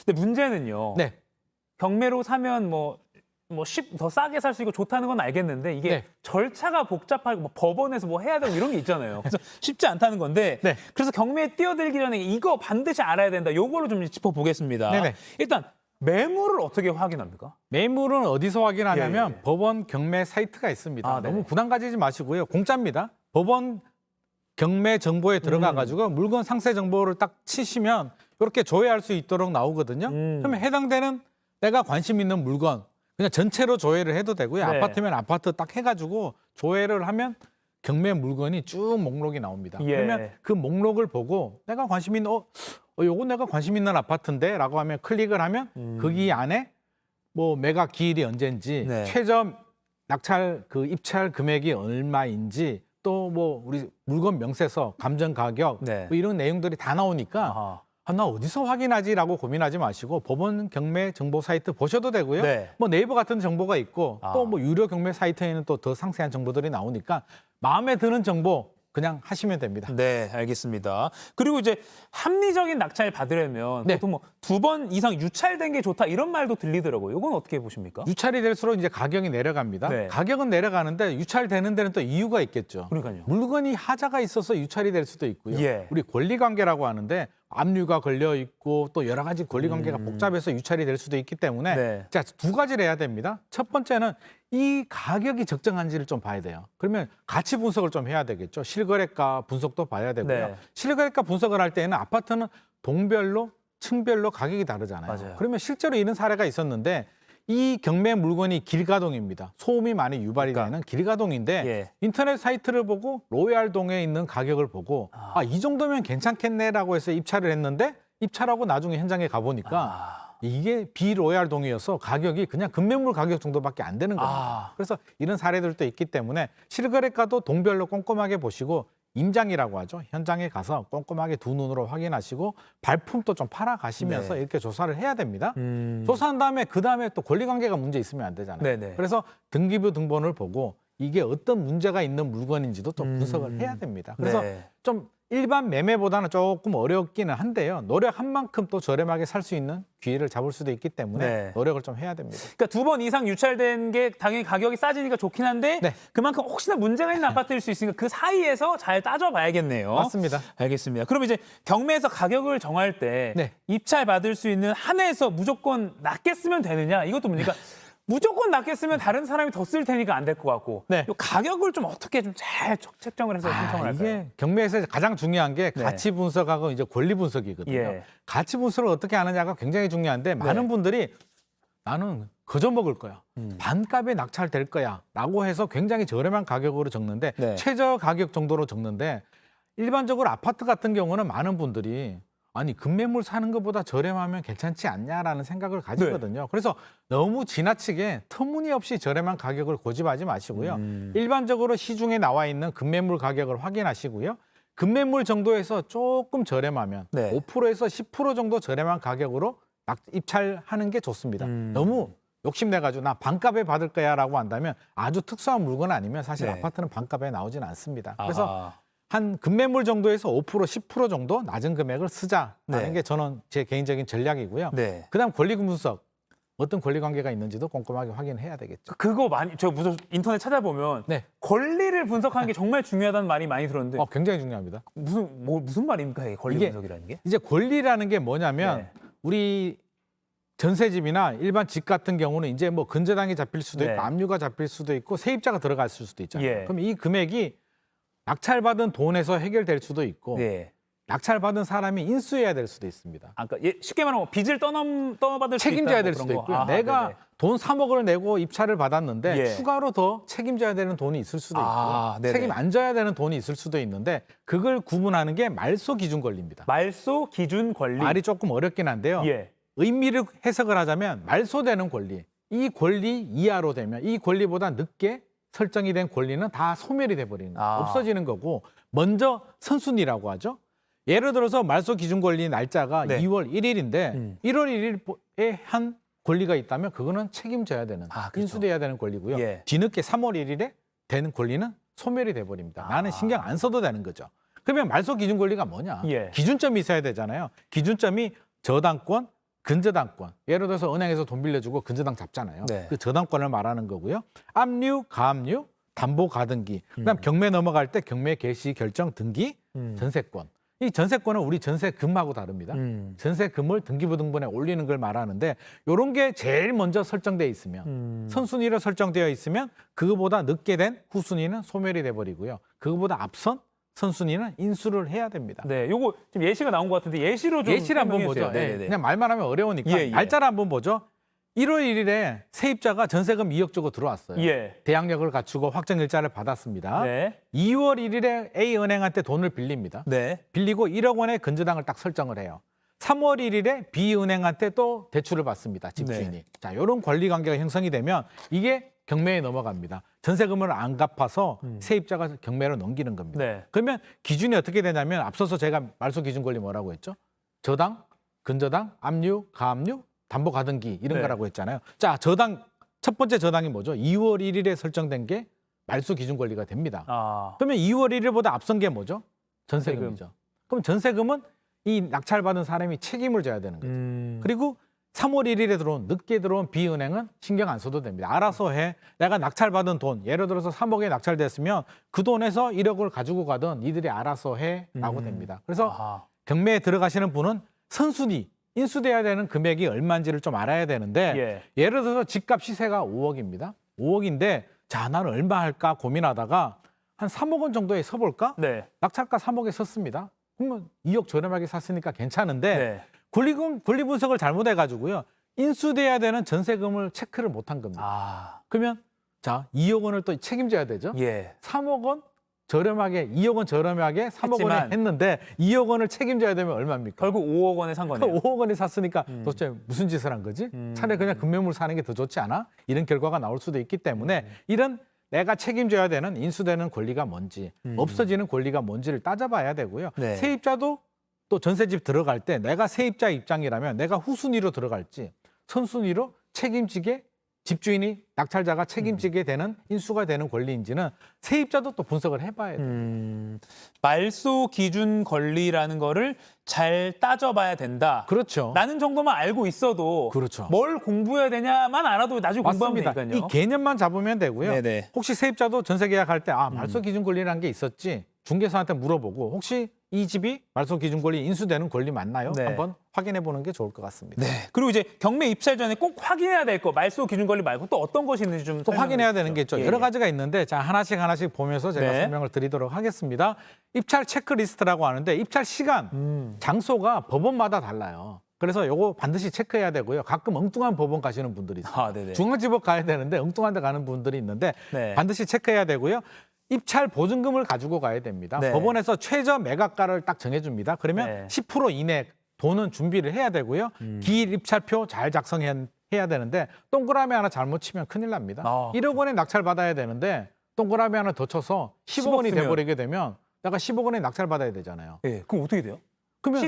B: 근데 문제는요.
H: 네.
B: 경매로 사면 더 싸게 살 수 있고 좋다는 건 알겠는데 이게
H: 네.
B: 절차가 복잡하고 뭐 법원에서 뭐 해야 되고 이런 게 있잖아요. 그래서 쉽지 않다는 건데
H: 네.
B: 그래서 경매에 뛰어들기 전에 이거 반드시 알아야 된다. 요거를 좀 짚어보겠습니다.
H: 네네.
B: 일단 매물을 어떻게 확인합니까?
H: 매물은 어디서 확인하냐면
B: 예, 예.
H: 법원 경매 사이트가 있습니다.
B: 아,
H: 너무
B: 네네.
H: 부담 가지지 마시고요. 공짜입니다. 법원 경매 정보에 들어가 가지고 물건 상세 정보를 딱 치시면 이렇게 조회할 수 있도록 나오거든요. 그러면 해당되는 내가 관심 있는 물건 그냥 전체로 조회를 해도 되고요.
B: 네.
H: 아파트면 아파트 딱 해가지고 조회를 하면 경매 물건이 쭉 목록이 나옵니다.
B: 예.
H: 그러면 그 목록을 보고 내가 관심 있는 요거 내가 관심 있는 아파트인데라고 하면 클릭을 하면 거기 안에 뭐 매각 기일이 언제인지
B: 네.
H: 최저 낙찰 그 입찰 금액이 얼마인지 또 뭐 우리 물건 명세서, 감정 가격
B: 네.
H: 뭐 이런 내용들이 다 나오니까
B: 아하.
H: 나 어디서 확인하지라고 고민하지 마시고 법원 경매 정보 사이트 보셔도 되고요.
B: 네.
H: 뭐 네이버 같은 정보가 있고
B: 아.
H: 또 뭐 유료 경매 사이트에는 또 더 상세한 정보들이 나오니까 마음에 드는 정보 그냥 하시면 됩니다.
B: 네, 알겠습니다. 그리고 이제 합리적인 낙찰 받으려면
H: 네.
B: 보통 뭐 2번 이상 유찰된 게 좋다 이런 말도 들리더라고요. 이건 어떻게 보십니까?
H: 유찰이 될수록 이제 가격이 내려갑니다.
B: 네.
H: 가격은 내려가는데 유찰되는 데는 또 이유가 있겠죠.
B: 그러니까요.
H: 물건이 하자가 있어서 유찰이 될 수도 있고요.
B: 예.
H: 우리 권리관계라고 하는데 압류가 걸려 있고 또 여러 가지 권리관계가 복잡해서 유찰이 될 수도 있기 때문에
B: 네.
H: 자, 두 가지를 해야 됩니다. 첫 번째는 이 가격이 적정한지를 좀 봐야 돼요. 그러면 가치 분석을 좀 해야 되겠죠. 실거래가 분석도 봐야 되고요.
B: 네.
H: 실거래가 분석을 할 때는 아파트는 동별로 층별로 가격이 다르잖아요.
B: 맞아요.
H: 그러면 실제로 이런 사례가 있었는데 이 경매 물건이 길가동입니다. 소음이 많이 유발이 되는 길가동인데
B: 예.
H: 인터넷 사이트를 보고 로얄동에 있는 가격을 보고 이 정도면 괜찮겠네라고 해서 입찰을 했는데 입찰하고 나중에 현장에 가보니까 이게 비로얄동이어서 가격이 그냥 급매물 가격 정도밖에 안 되는 겁니다. 그래서 이런 사례들도 있기 때문에 실거래가도 동별로 꼼꼼하게 보시고 임장이라고 하죠. 현장에 가서 꼼꼼하게 두 눈으로 확인하시고 발품도 좀 팔아가시면서
B: 네.
H: 이렇게 조사를 해야 됩니다. 조사한 다음에 그다음에 또 권리관계가 문제 있으면 안 되잖아요.
B: 네네.
H: 그래서 등기부 등본을 보고 이게 어떤 문제가 있는 물건인지도 좀 분석을 해야 됩니다. 그래서
B: 네.
H: 좀 일반 매매보다는 조금 어렵기는 한데요. 노력한 만큼 또 저렴하게 살 수 있는 기회를 잡을 수도 있기 때문에
B: 네.
H: 노력을 좀 해야 됩니다.
B: 그러니까 2번 이상 유찰된 게 당연히 가격이 싸지니까 좋긴 한데
H: 네.
B: 그만큼 혹시나 문제가 있는 아파트일 수 있으니까 그 사이에서 잘 따져봐야겠네요.
H: 맞습니다.
B: 알겠습니다. 그럼 이제 경매에서 가격을 정할 때
H: 네.
B: 입찰 받을 수 있는 한에서 무조건 낮게 쓰면 되느냐 이것도 문제니까 무조건 낮게 쓰면 다른 사람이 더 쓸 테니까 안 될 것 같고
H: 네.
B: 요 가격을 좀 어떻게 좀 잘 책정을 해서 신청을 할까요?
H: 이게 경매에서 가장 중요한 게
B: 네.
H: 가치 분석하고 이제 권리 분석이거든요.
B: 예.
H: 가치 분석을 어떻게 하느냐가 굉장히 중요한데 많은 분들이 나는 거저 먹을 거야. 반값에 낙찰될 거야. 라고 해서 굉장히 저렴한 가격으로 적는데
B: 네.
H: 최저 가격 정도로 적는데 일반적으로 아파트 같은 경우는 많은 분들이 아니 급매물 사는 것보다 저렴하면 괜찮지 않냐라는 생각을 가지거든요. 그래서 너무 지나치게 터무니없이 저렴한 가격을 고집하지 마시고요. 일반적으로 시중에 나와 있는 급매물 가격을 확인하시고요. 급매물 정도에서 조금 저렴하면
B: 네.
H: 5%에서 10% 정도 저렴한 가격으로 입찰하는 게 좋습니다. 너무 욕심내가지고 나 반값에 받을 거야라고 한다면 아주 특수한 물건 아니면 사실
B: 네.
H: 아파트는 반값에 나오지는 않습니다. 그래서
B: 아하.
H: 한 급매물 정도에서 5%, 10% 정도 낮은 금액을 쓰자라는
B: 네.
H: 게 저는 제 개인적인 전략이고요.
B: 네.
H: 그다음 권리 분석. 어떤 권리 관계가 있는지도 꼼꼼하게 확인해야 되겠죠.
B: 그거 많이 저 무슨 인터넷 찾아보면
H: 네.
B: 권리를 분석하는 게 정말 중요하다는 말이 많이 들었는데
H: 굉장히 중요합니다.
B: 무슨 말입니까? 이게 권리
H: 이게
B: 분석이라는 게?
H: 이제 권리라는 게 뭐냐면
B: 네.
H: 우리 전세집이나 일반 집 같은 경우는 이제 뭐 근저당이 잡힐 수도
B: 네.
H: 있고 압류가 잡힐 수도 있고 세입자가 들어갔을 수도 있잖아요.
B: 예.
H: 그럼 이 금액이 낙찰받은 돈에서 해결될 수도 있고
B: 네.
H: 낙찰받은 사람이 인수해야 될 수도 있습니다.
B: 아까 쉽게 말하면 빚을 떠받을 수
H: 책임져야
B: 있다,
H: 될
B: 뭐
H: 수도
B: 그런 거.
H: 있고요.
B: 아하,
H: 내가
B: 네네.
H: 돈 3억을 내고 입찰을 받았는데
B: 예.
H: 추가로 더 책임져야 되는 돈이 있을 수도 있고
B: 아, 네네.
H: 책임 안 져야 되는 돈이 있을 수도 있는데 그걸 구분하는 게 말소 기준 권리입니다.
B: 말소 기준 권리.
H: 말이 조금 어렵긴 한데요.
B: 예.
H: 의미를 해석을 하자면 말소되는 권리, 이 권리 이하로 되면 이 권리보다 늦게 설정이 된 권리는 다 소멸이 돼버리는 거예요.
B: 아.
H: 없어지는 거고 먼저 선순위라고 하죠. 예를 들어서 말소 기준 권리 날짜가
B: 네.
H: 2월 1일인데 1월 1일에 한 권리가 있다면 그거는 책임져야 되는,
B: 아, 그렇죠.
H: 인수돼야 되는 권리고요.
B: 예.
H: 뒤늦게 3월 1일에 되는 권리는 소멸이 돼버립니다. 나는 신경 안 써도 되는 거죠. 그러면 말소 기준 권리가 뭐냐?
B: 예.
H: 기준점이 있어야 되잖아요. 기준점이 저당권, 근저당권. 예를 들어서 은행에서 돈 빌려주고 근저당 잡잖아요.
B: 네.
H: 그 저당권을 말하는 거고요. 압류, 가압류, 담보 가등기. 그다음 경매 넘어갈 때 경매 개시 결정 등기, 전세권. 이 전세권은 우리 전세금하고 다릅니다. 전세금을 등기부등본에 올리는 걸 말하는데 이런 게 제일 먼저 설정돼 있으면 선순위로 설정되어 있으면 그거보다 늦게 된 후순위는 소멸이 돼버리고요. 그거보다 앞선 선순위는 인수를 해야 됩니다.
B: 네, 요거 지금 예시가 나온 것 같은데 예시로 좀
H: 예시를 한번
B: 설명해
H: 보죠.
B: 주세요.
H: 네,
B: 네네네.
H: 그냥 말만 하면 어려우니까
B: 예, 예.
H: 날짜를 한번 보죠. 1월 1일에 세입자가 전세금 2억 주고 들어왔어요.
B: 예.
H: 대항력을 갖추고 확정일자를 받았습니다.
B: 네.
H: 2월 1일에 A은행한테 돈을 빌립니다.
B: 네.
H: 빌리고 1억 원의 근저당을 딱 설정을 해요. 3월 1일에 B은행한테 또 대출을 받습니다. 집주인이.
B: 네.
H: 자, 이런 권리 관계가 형성이 되면 이게 경매에 넘어갑니다. 전세금을 안 갚아서 세입자가 경매로 넘기는 겁니다.
B: 네.
H: 그러면 기준이 어떻게 되냐면 앞서서 제가 말소 기준 권리 뭐라고 했죠? 저당, 근저당, 압류, 가압류, 담보 가등기 이런
B: 네.
H: 거라고 했잖아요. 자, 저당 첫 번째 저당이 뭐죠? 2월 1일에 설정된 게 말소 기준 권리가 됩니다.
B: 아.
H: 그러면 2월 1일보다 앞선 게 뭐죠? 전세금이죠. 그럼 전세금은 이 낙찰받은 사람이 책임을 져야 되는 거죠. 그리고 3월 1일에 늦게 들어온 B은행은 신경 안 써도 됩니다. 알아서 해. 내가 낙찰받은 돈, 예를 들어서 3억에 낙찰됐으면 그 돈에서 1억을 가지고 가든 니들이 알아서 해라고 됩니다. 그래서
B: 아하.
H: 경매에 들어가시는 분은 선순위, 인수돼야 되는 금액이 얼마인지를 좀 알아야 되는데 예를 들어서 집값 시세가 5억입니다. 5억인데 자, 나는 얼마 할까 고민하다가 한 3억 원 정도에 서볼까?
B: 네.
H: 낙찰가 3억에 섰습니다. 그러면 2억 저렴하게 샀으니까 괜찮은데
B: 네.
H: 권리 분석을 잘못해가지고요. 인수돼야 되는 전세금을 체크를 못한 겁니다.
B: 아.
H: 그러면 자 2억 원을 또 책임져야 되죠.
B: 예.
H: 3억 원 저렴하게 2억 원 저렴하게 3억
B: 했지만
H: 원에 했는데 2억 원을 책임져야 되면 얼마입니까?
B: 결국 5억 원에 산 거네요.
H: 5억 원에 샀으니까 도대체 무슨 짓을 한 거지? 차라리 그냥 금매물 사는 게 더 좋지 않아? 이런 결과가 나올 수도 있기 때문에 이런 내가 책임져야 되는 인수되는 권리가 뭔지 없어지는 권리가 뭔지를 따져봐야 되고요.
B: 네.
H: 세입자도 또 전세집 들어갈 때 내가 세입자 입장이라면 내가 후순위로 들어갈지 선순위로 책임지게 집주인이 낙찰자가 책임지게 되는 인수가 되는 권리인지는 세입자도 또 분석을 해봐야 돼요.
B: 말소 기준 권리라는 거를 잘 따져봐야 된다.
H: 그렇죠.
B: 나는 정도만 알고 있어도
H: 그렇죠.
B: 뭘 공부해야 되냐만 알아도 나중에 공부하면
H: 맞습니다.
B: 되니까요.
H: 이 개념만 잡으면 되고요.
B: 네네.
H: 혹시 세입자도 전세 계약할 때 말소 기준 권리라는 게 있었지 중개사한테 물어보고 혹시 이 집이 말소 기준 권리 인수되는 권리 맞나요?
B: 네.
H: 한번 확인해 보는 게 좋을 것 같습니다.
B: 네. 그리고 이제 경매 입찰 전에 꼭 확인해야 될 거 말소 기준 권리 말고 또 어떤 것이 있는지 좀
H: 또 확인해야 되는 게
B: 주시죠.
H: 있죠.
B: 예,
H: 여러
B: 예.
H: 가지가 있는데 자 하나씩 보면서 제가
B: 네.
H: 설명을 드리도록 하겠습니다. 입찰 체크리스트라고 하는데 입찰 시간, 장소가 법원마다 달라요. 그래서 요거 반드시 체크해야 되고요. 가끔 엉뚱한 법원 가시는 분들이 있어요.
B: 아, 네네.
H: 중앙지법 가야 되는데 엉뚱한 데 가는 분들이 있는데
B: 네.
H: 반드시 체크해야 되고요. 입찰 보증금을 가지고 가야 됩니다.
B: 네.
H: 법원에서 최저 매각가를 딱 정해줍니다. 그러면
B: 네.
H: 10% 이내 돈은 준비를 해야 되고요. 기일 입찰표 잘 작성해야 되는데 동그라미 하나 잘못 치면 큰일 납니다.
B: 아,
H: 1억 원에 낙찰 받아야 되는데 동그라미 하나 더 쳐서 10억 원이
B: 쓰면.
H: 돼버리게 되면 내가 10억 원에 낙찰 받아야 되잖아요.
B: 예. 그럼 어떻게 돼요?
H: 그러면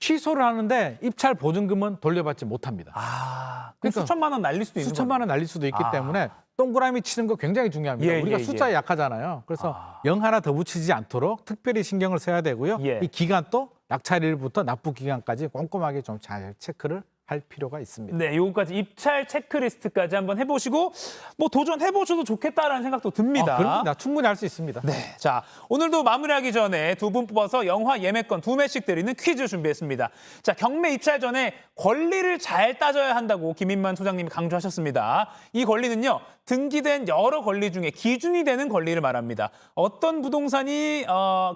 H: 취소를 하는데 입찰 보증금은 돌려받지 못합니다.
B: 그럼
H: 그러니까
B: 수천만 원 날릴 수도 있는
H: 수천만 원 날릴 수도 있기
B: 아.
H: 때문에 동그라미 치는 거 굉장히 중요합니다.
B: 예,
H: 우리가
B: 예,
H: 숫자에
B: 예.
H: 약하잖아요. 그래서
B: 아.
H: 0 하나 더 붙이지 않도록 특별히 신경을 써야 되고요.
B: 예.
H: 이 기간도 낙찰일부터 납부 기간까지 꼼꼼하게 좀 잘 체크를 할 필요가 있습니다.
B: 네, 요거까지 입찰 체크리스트까지 한번 해보시고 뭐 도전해보셔도 좋겠다라는 생각도 듭니다.
H: 그렇습니다. 충분히 할 수 있습니다.
B: 네, 자 오늘도 마무리하기 전에 두 분 뽑아서 영화 예매권 2매씩 드리는 퀴즈 준비했습니다. 자, 경매 입찰 전에 권리를 잘 따져야 한다고 김인만 소장님이 강조하셨습니다. 이 권리는요, 등기된 여러 권리 중에 기준이 되는 권리를 말합니다. 어떤 부동산이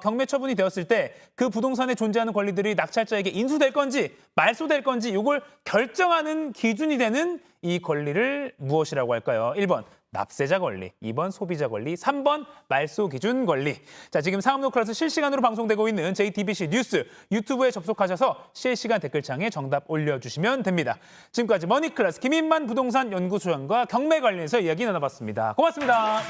B: 경매 처분이 되었을 때 그 부동산에 존재하는 권리들이 낙찰자에게 인수될 건지 말소될 건지 이걸 결정하는 기준이 되는 이 권리를 무엇이라고 할까요? 1번 납세자 권리, 2번 소비자 권리, 3번 말소 기준 권리. 자, 지금 상업노클래스 실시간으로 방송되고 있는 JTBC 뉴스 유튜브에 접속하셔서 실시간 댓글창에 정답 올려주시면 됩니다. 지금까지 머니클래스 김인만 부동산 연구소장과 경매 관련해서 이야기 나눠봤습니다. 고맙습니다.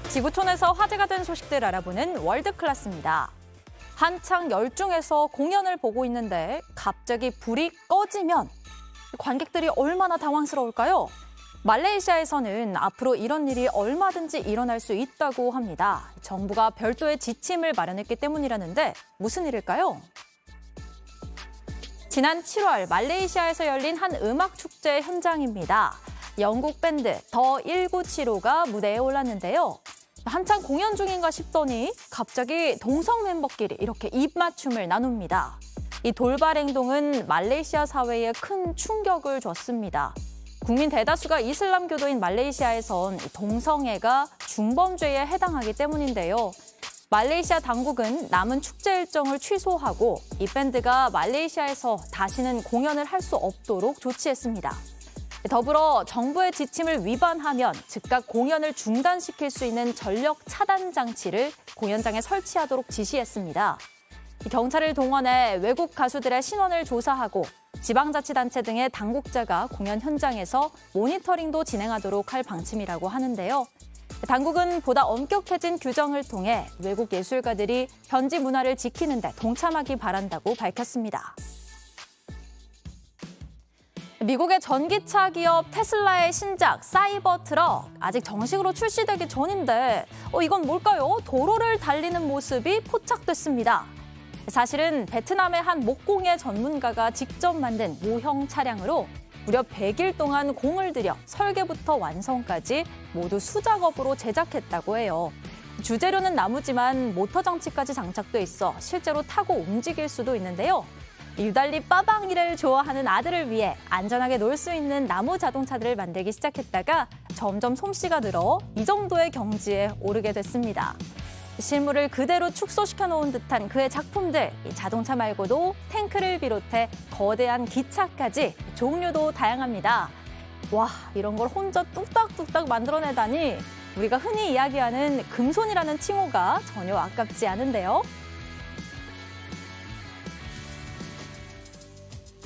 A: 지구촌에서 화제가 된 소식들 알아보는 월드클래스입니다. 한창 열중해서 공연을 보고 있는데 갑자기 불이 꺼지면 관객들이 얼마나 당황스러울까요? 말레이시아에서는 앞으로 이런 일이 얼마든지 일어날 수 있다고 합니다. 정부가 별도의 지침을 마련했기 때문이라는데 무슨 일일까요? 지난 7월 말레이시아에서 열린 한 음악 축제 현장입니다. 영국 밴드 더 1975가 무대에 올랐는데요. 한창 공연 중인가 싶더니 갑자기 동성 멤버끼리 이렇게 입맞춤을 나눕니다. 이 돌발 행동은 말레이시아 사회에 큰 충격을 줬습니다. 국민 대다수가 이슬람교도인 말레이시아에선 동성애가 중범죄에 해당하기 때문인데요. 말레이시아 당국은 남은 축제 일정을 취소하고 이 밴드가 말레이시아에서 다시는 공연을 할 수 없도록 조치했습니다. 더불어 정부의 지침을 위반하면 즉각 공연을 중단시킬 수 있는 전력 차단 장치를 공연장에 설치하도록 지시했습니다. 경찰을 동원해 외국 가수들의 신원을 조사하고 지방자치단체 등의 당국자가 공연 현장에서 모니터링도 진행하도록 할 방침이라고 하는데요. 당국은 보다 엄격해진 규정을 통해 외국 예술가들이 현지 문화를 지키는 데 동참하기 바란다고 밝혔습니다. 미국의 전기차 기업 테슬라의 신작 사이버 트럭 아직 정식으로 출시되기 전인데 이건 뭘까요? 도로를 달리는 모습이 포착됐습니다. 사실은 베트남의 한 목공예 전문가가 직접 만든 모형 차량으로 무려 100일 동안 공을 들여 설계부터 완성까지 모두 수작업으로 제작했다고 해요. 주재료는 나무지만 모터 장치까지 장착돼 있어 실제로 타고 움직일 수도 있는데요. 유달리 빠방이를 좋아하는 아들을 위해 안전하게 놀 수 있는 나무 자동차들을 만들기 시작했다가 점점 솜씨가 늘어 이 정도의 경지에 오르게 됐습니다. 실물을 그대로 축소시켜 놓은 듯한 그의 작품들, 이 자동차 말고도 탱크를 비롯해 거대한 기차까지 종류도 다양합니다. 와, 이런 걸 혼자 뚝딱뚝딱 만들어내다니 우리가 흔히 이야기하는 금손이라는 칭호가 전혀 아깝지 않은데요.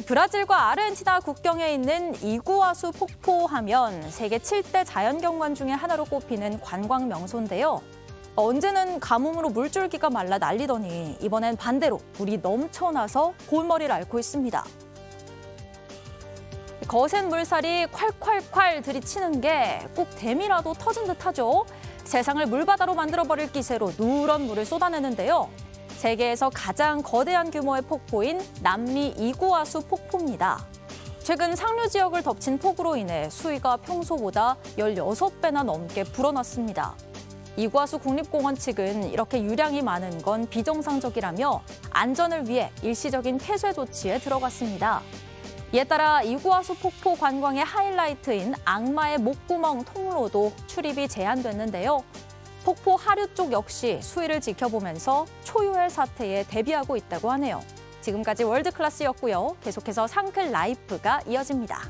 A: 브라질과 아르헨티나 국경에 있는 이구아수 폭포 하면 세계 7대 자연경관 중에 하나로 꼽히는 관광 명소인데요. 언제는 가뭄으로 물줄기가 말라 난리더니 이번엔 반대로 물이 넘쳐나서 골머리를 앓고 있습니다. 거센 물살이 콸콸콸 들이치는 게 꼭 댐이라도 터진 듯하죠. 세상을 물바다로 만들어버릴 기세로 누런 물을 쏟아내는데요. 세계에서 가장 거대한 규모의 폭포인 남미 이구아수 폭포입니다. 최근 상류 지역을 덮친 폭우로 인해 수위가 평소보다 16배나 넘게 불어났습니다. 이구아수 국립공원 측은 이렇게 유량이 많은 건 비정상적이라며 안전을 위해 일시적인 폐쇄 조치에 들어갔습니다. 이에 따라 이구아수 폭포 관광의 하이라이트인 악마의 목구멍 통로도 출입이 제한됐는데요. 폭포 하류 쪽 역시 수위를 지켜보면서 초유의 사태에 대비하고 있다고 하네요. 지금까지 월드클래스였고요. 계속해서 상클 라이프가 이어집니다.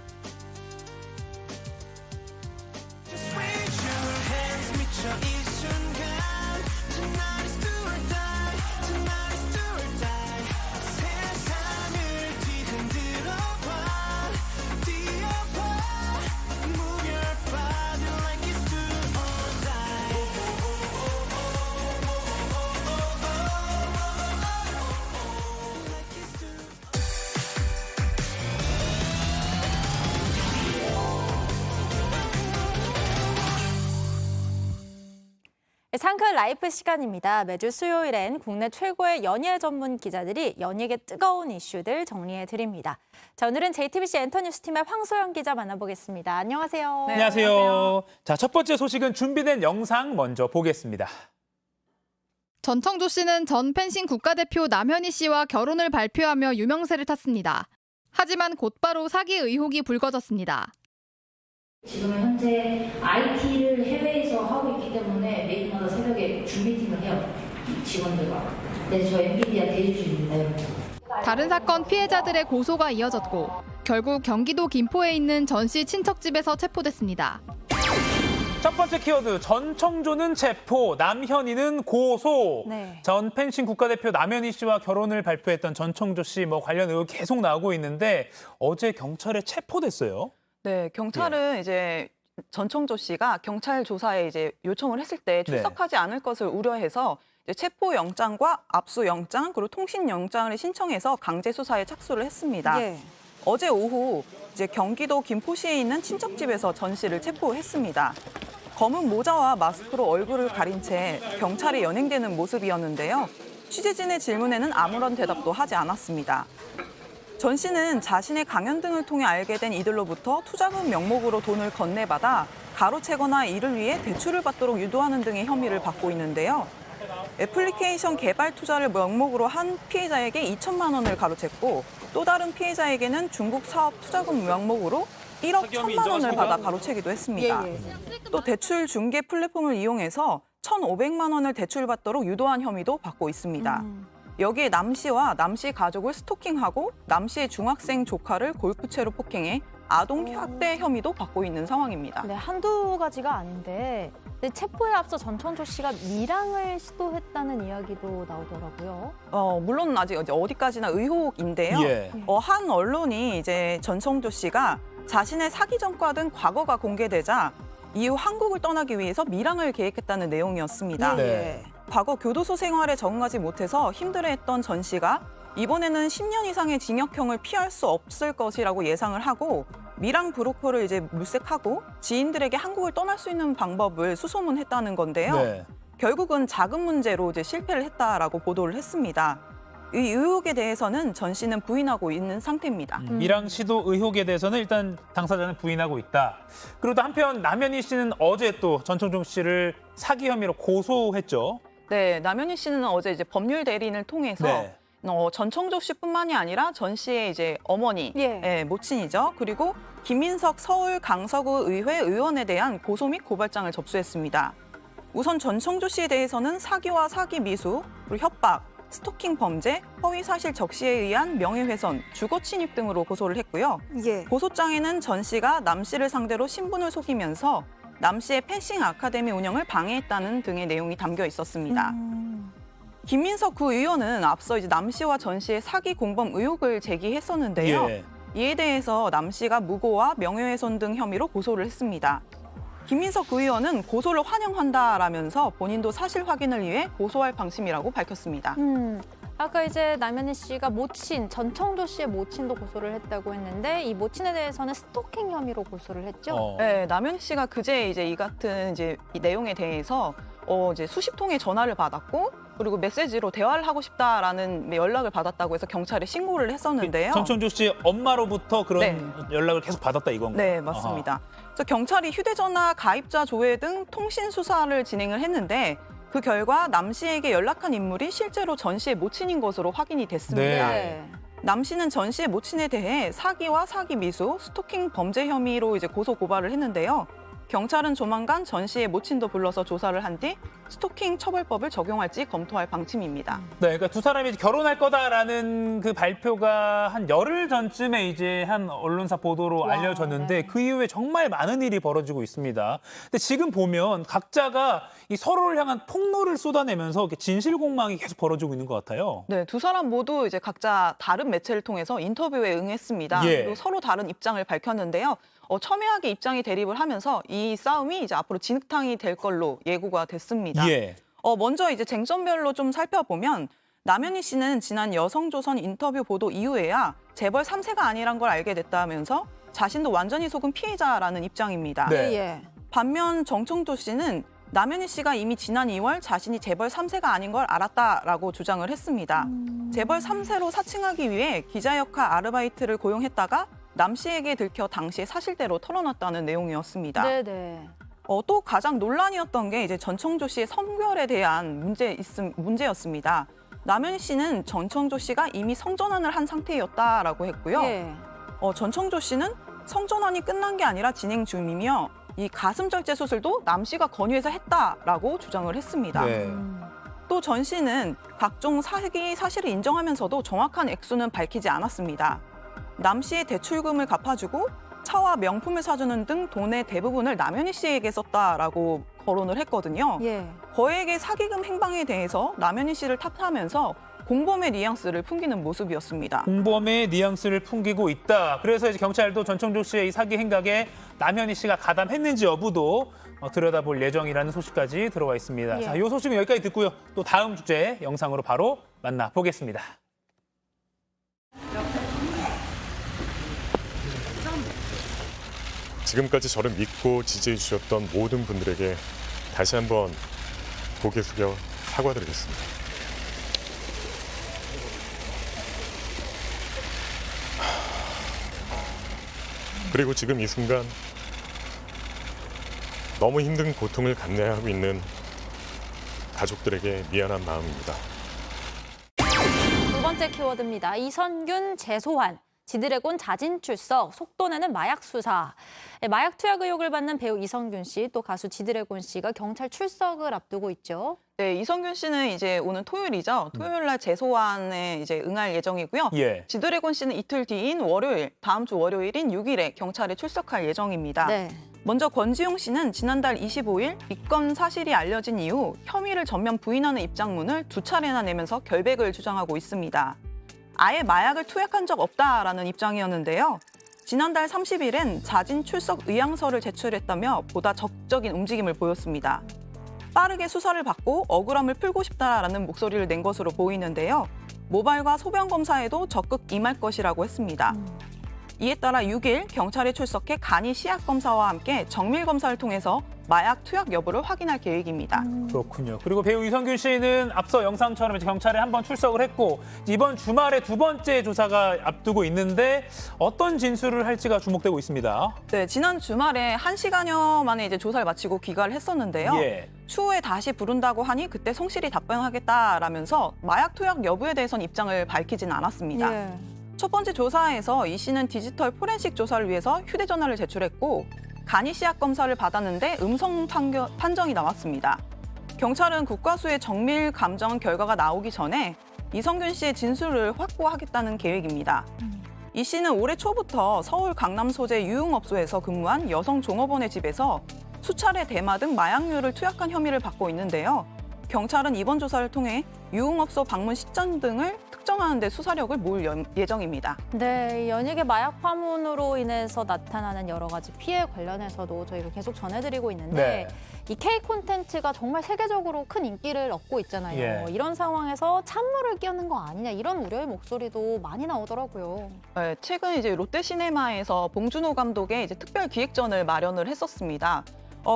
A: 상큼 라이프 시간입니다. 매주 수요일엔 국내 최고의 연예 전문 기자들이 연예계 뜨거운 이슈들 정리해 드립니다. 자, 오늘은 JTBC 엔터뉴스팀의 황소영 기자 만나보겠습니다. 안녕하세요.
E: 네,
B: 안녕하세요. 자, 첫 번째 소식은 준비된 영상 먼저 보겠습니다.
I: 전청조 씨는 전 펜싱 국가대표 남현희 씨와 결혼을 발표하며 유명세를 탔습니다. 하지만 곧바로 사기 의혹이 불거졌습니다.
J: 지금 현재 IT를 해외에서 하고 있기 때문에 매일마다 새벽에 준비팀을 해요. 직원들과. 네, 저 엔비디아 대주주입니다, 여러분.
I: 다른 사건 피해자들의 고소가 이어졌고 결국 경기도 김포에 있는 전 씨 친척집에서 체포됐습니다.
B: 첫 번째 키워드, 전청조는 체포, 남현희는 고소.
A: 네.
B: 전 펜싱 국가대표 남현희 씨와 결혼을 발표했던 전청조 씨 관련 의혹 계속 나오고 있는데 어제 경찰에 체포됐어요.
K: 네, 경찰은 이제 전청조 씨가 경찰 조사에 이제 요청을 했을 때 출석하지 않을 것을 우려해서 이제 체포 영장과 압수 영장 그리고 통신 영장을 신청해서 강제 수사에 착수를 했습니다.
A: 예.
K: 어제 오후 이제 경기도 김포시에 있는 친척집에서 전 씨를 체포했습니다. 검은 모자와 마스크로 얼굴을 가린 채 경찰에 연행되는 모습이었는데요. 취재진의 질문에는 아무런 대답도 하지 않았습니다. 전 씨는 자신의 강연 등을 통해 알게 된 이들로부터 투자금 명목으로 돈을 건네받아 가로채거나 이를 위해 대출을 받도록 유도하는 등의 혐의를 받고 있는데요. 애플리케이션 개발 투자를 명목으로 한 피해자에게 2천만 원을 가로챘고 또 다른 피해자에게는 중국 사업 투자금 명목으로 1억 1천만 원을 받아 가로채기도 했습니다. 또 대출 중개 플랫폼을 이용해서 1,500만 원을 대출받도록 유도한 혐의도 받고 있습니다. 여기에 남 씨와 남 씨 가족을 스토킹하고 남 씨의 중학생 조카를 골프채로 폭행해 아동 학대 혐의도 받고 있는 상황입니다.
A: 네, 한두 가지가 아닌데 체포에 앞서 전청조 씨가 밀항을 시도했다는 이야기도 나오더라고요.
K: 물론 아직 어디까지나 의혹인데요.
B: 예.
K: 한 언론이 이제 전청조 씨가 자신의 사기 전과 등 과거가 공개되자 이후 한국을 떠나기 위해서 밀항을 계획했다는 내용이었습니다.
B: 네.
K: 과거 교도소 생활에 적응하지 못해서 힘들어했던 전 씨가 이번에는 10년 이상의 징역형을 피할 수 없을 것이라고 예상을 하고 밀항 브로커를 이제 물색하고 지인들에게 한국을 떠날 수 있는 방법을 수소문했다는 건데요.
B: 네.
K: 결국은 자금 문제로 이제 실패를 했다라고 보도를 했습니다. 이 의혹에 대해서는 전 씨는 부인하고 있는 상태입니다.
B: 밀항 시도 의혹에 대해서는 일단 당사자는 부인하고 있다. 그리고 또 한편 남현희 씨는 어제 또 전청조 씨를 사기 혐의로 고소했죠.
K: 네, 남현희 씨는 어제 이제 법률 대리인을 통해서
B: 네.
K: 전청조 씨뿐만이 아니라 전 씨의 이제 어머니,
A: 예.
K: 모친이죠. 그리고 김민석 서울 강서구 의회 의원에 대한 고소 및 고발장을 접수했습니다. 우선 전청조 씨에 대해서는 사기와 사기 미수, 그리고 협박, 스토킹 범죄, 허위 사실 적시에 의한 명예훼손, 주거 침입 등으로 고소를 했고요.
A: 예.
K: 고소장에는 전 씨가 남 씨를 상대로 신분을 속이면서 남 씨의 펜싱 아카데미 운영을 방해했다는 등의 내용이 담겨 있었습니다. 김민석 구 의원은 앞서 이제 남 씨와 전 씨의 사기 공범 의혹을 제기했었는데요.
B: 예.
K: 이에 대해서 남 씨가 무고와 명예훼손 등 혐의로 고소를 했습니다. 김민석 구 의원은 고소를 환영한다라면서 본인도 사실 확인을 위해 고소할 방침이라고 밝혔습니다.
A: 아까 이제 남현희 씨가 모친, 전청조 씨의 모친도 고소를 했다고 했는데 이 모친에 대해서는 스토킹 혐의로 고소를 했죠.
K: 네, 남현희 씨가 그제 이제 이 같은 이제 이 내용에 대해서 이제 수십 통의 전화를 받았고 그리고 메시지로 대화를 하고 싶다라는 연락을 받았다고 해서 경찰에 신고를 했었는데요.
B: 전청조 씨 엄마로부터 그런 연락을 계속 받았다 이건가요?
K: 네, 맞습니다. 그래서 경찰이 휴대전화 가입자 조회 등 통신 수사를 진행을 했는데 그 결과 남 씨에게 연락한 인물이 실제로 전 씨의 모친인 것으로 확인이 됐습니다.
A: 네.
K: 남 씨는 전 씨의 모친에 대해 사기와 사기 미수, 스토킹 범죄 혐의로 이제 고소 고발을 했는데요. 경찰은 조만간 전 씨의 모친도 불러서 조사를 한 뒤 스토킹 처벌법을 적용할지 검토할 방침입니다.
B: 네, 그러니까 두 사람이 결혼할 거다라는 그 발표가 한 열흘 전쯤에 이제 한 언론사 보도로 알려졌는데 그 이후에 정말 많은 일이 벌어지고 있습니다. 근데 지금 보면 각자가 이 서로를 향한 폭로를 쏟아내면서 진실 공방이 계속 벌어지고 있는 것 같아요.
K: 네, 두 사람 모두 이제 각자 다른 매체를 통해서 인터뷰에 응했습니다.
B: 예.
K: 그리고 서로 다른 입장을 밝혔는데요. 첨예하게 입장이 대립을 하면서 이 싸움이 이제 앞으로 진흙탕이 될 걸로 예고가 됐습니다.
B: 예.
K: 먼저 이제 쟁점별로 좀 살펴보면 남현희 씨는 지난 여성조선 인터뷰 보도 이후에야 재벌 3세가 아니란 걸 알게 됐다면서 자신도 완전히 속은 피해자라는 입장입니다.
B: 네.
A: 예.
K: 반면 전청조 씨는 남현희 씨가 이미 지난 2월 자신이 재벌 3세가 아닌 걸 알았다라고 주장을 했습니다. 재벌 3세로 사칭하기 위해 기자 역할 아르바이트를 고용했다가 남 씨에게 들켜 당시의 사실대로 털어놨다는 내용이었습니다.
A: 네네.
K: 또 가장 논란이었던 게 이제 전청조 씨의 성별에 대한 문제였습니다. 남현희 씨는 전청조 씨가 이미 성전환을 한 상태였다라고 했고요.
A: 예.
K: 전청조 씨는 성전환이 끝난 게 아니라 진행 중이며 이 가슴 절제 수술도 남 씨가 권유해서 했다라고 주장을 했습니다.
B: 네.
K: 또 전 씨는 각종 사기 사실을 인정하면서도 정확한 액수는 밝히지 않았습니다. 남 씨의 대출금을 갚아주고 차와 명품을 사주는 등 돈의 대부분을 남현희 씨에게 썼다라고 거론을 했거든요.
A: 예.
K: 거액의 사기금 행방에 대해서 남현희 씨를 탓하면서 공범의 뉘앙스를 풍기는 모습이었습니다.
B: 공범의 뉘앙스를 풍기고 있다. 그래서 이제 경찰도 전청조 씨의 이 사기 행각에 남현희 씨가 가담했는지 여부도 들여다볼 예정이라는 소식까지 들어와 있습니다.
A: 예.
B: 자, 이 소식은 여기까지 듣고요. 또 다음 주제 영상으로 바로 만나보겠습니다.
L: 지금까지 저를 믿고 지지해 주셨던 모든 분들에게 다시 한번 고개 숙여 사과드리겠습니다. 그리고 지금 이 순간 너무 힘든 고통을 감내하고 있는 가족들에게 미안한 마음입니다.
A: 두 번째 키워드입니다. 이선균 재소환. 지드래곤 자진 출석, 속도내는 마약 수사. 마약 투약 의혹을 받는 배우 이선균 씨, 또 가수 지드래곤 씨가 경찰 출석을 앞두고 있죠.
K: 네, 이선균 씨는 이제 오는 토요일이죠. 토요일 날 재소환에 이제 응할 예정이고요.
B: 예.
K: 지드래곤 씨는 이틀 뒤인 월요일, 다음 주 월요일인 6일에 경찰에 출석할 예정입니다.
A: 네.
K: 먼저 권지용 씨는 지난달 25일 입건 사실이 알려진 이후 혐의를 전면 부인하는 입장문을 2차례나 내면서 결백을 주장하고 있습니다. 아예 마약을 투약한 적 없다라는 입장이었는데요. 지난달 30일엔 자진 출석 의향서를 제출했다며 보다 적극적인 움직임을 보였습니다. 빠르게 수사를 받고 억울함을 풀고 싶다라는 목소리를 낸 것으로 보이는데요. 모발과 소변 검사에도 적극 임할 것이라고 했습니다. 이에 따라 6일 경찰에 출석해 간이 시약 검사와 함께 정밀 검사를 통해서 마약 투약 여부를 확인할 계획입니다.
B: 그렇군요. 그리고 배우 이선균 씨는 앞서 영상처럼 이제 경찰에 한번 출석을 했고 이번 주말에 두 번째 조사가 앞두고 있는데 어떤 진술을 할지가 주목되고 있습니다.
K: 네, 지난 주말에 1시간여 만에 이제 조사를 마치고 귀가를 했었는데요.
B: 예.
K: 추후에 다시 부른다고 하니 그때 성실히 답변하겠다라면서 마약 투약 여부에 대해서는 입장을 밝히진 않았습니다.
A: 예.
K: 첫 번째 조사에서 이 씨는 디지털 포렌식 조사를 위해서 휴대전화를 제출했고 간이 시약 검사를 받았는데 음성 판정이 나왔습니다. 경찰은 국과수의 정밀 감정 결과가 나오기 전에 이선균 씨의 진술을 확보하겠다는 계획입니다. 이 씨는 올해 초부터 서울 강남 소재 유흥업소에서 근무한 여성 종업원의 집에서 수차례 대마 등 마약류를 투약한 혐의를 받고 있는데요. 경찰은 이번 조사를 통해 유흥업소 방문 시점 등을 특정하는 데 수사력을 모을 예정입니다.
A: 네, 연예계 마약 파문으로 인해서 나타나는 여러 가지 피해 관련해서도 저희가 계속 전해드리고 있는데 이 K 콘텐츠가 정말 세계적으로 큰 인기를 얻고 있잖아요.
B: 예.
A: 이런 상황에서 찬물을 끼얹는 거 아니냐 이런 우려의 목소리도 많이 나오더라고요.
K: 네, 최근 이제 롯데시네마에서 봉준호 감독의 이제 특별 기획전을 마련을 했었습니다.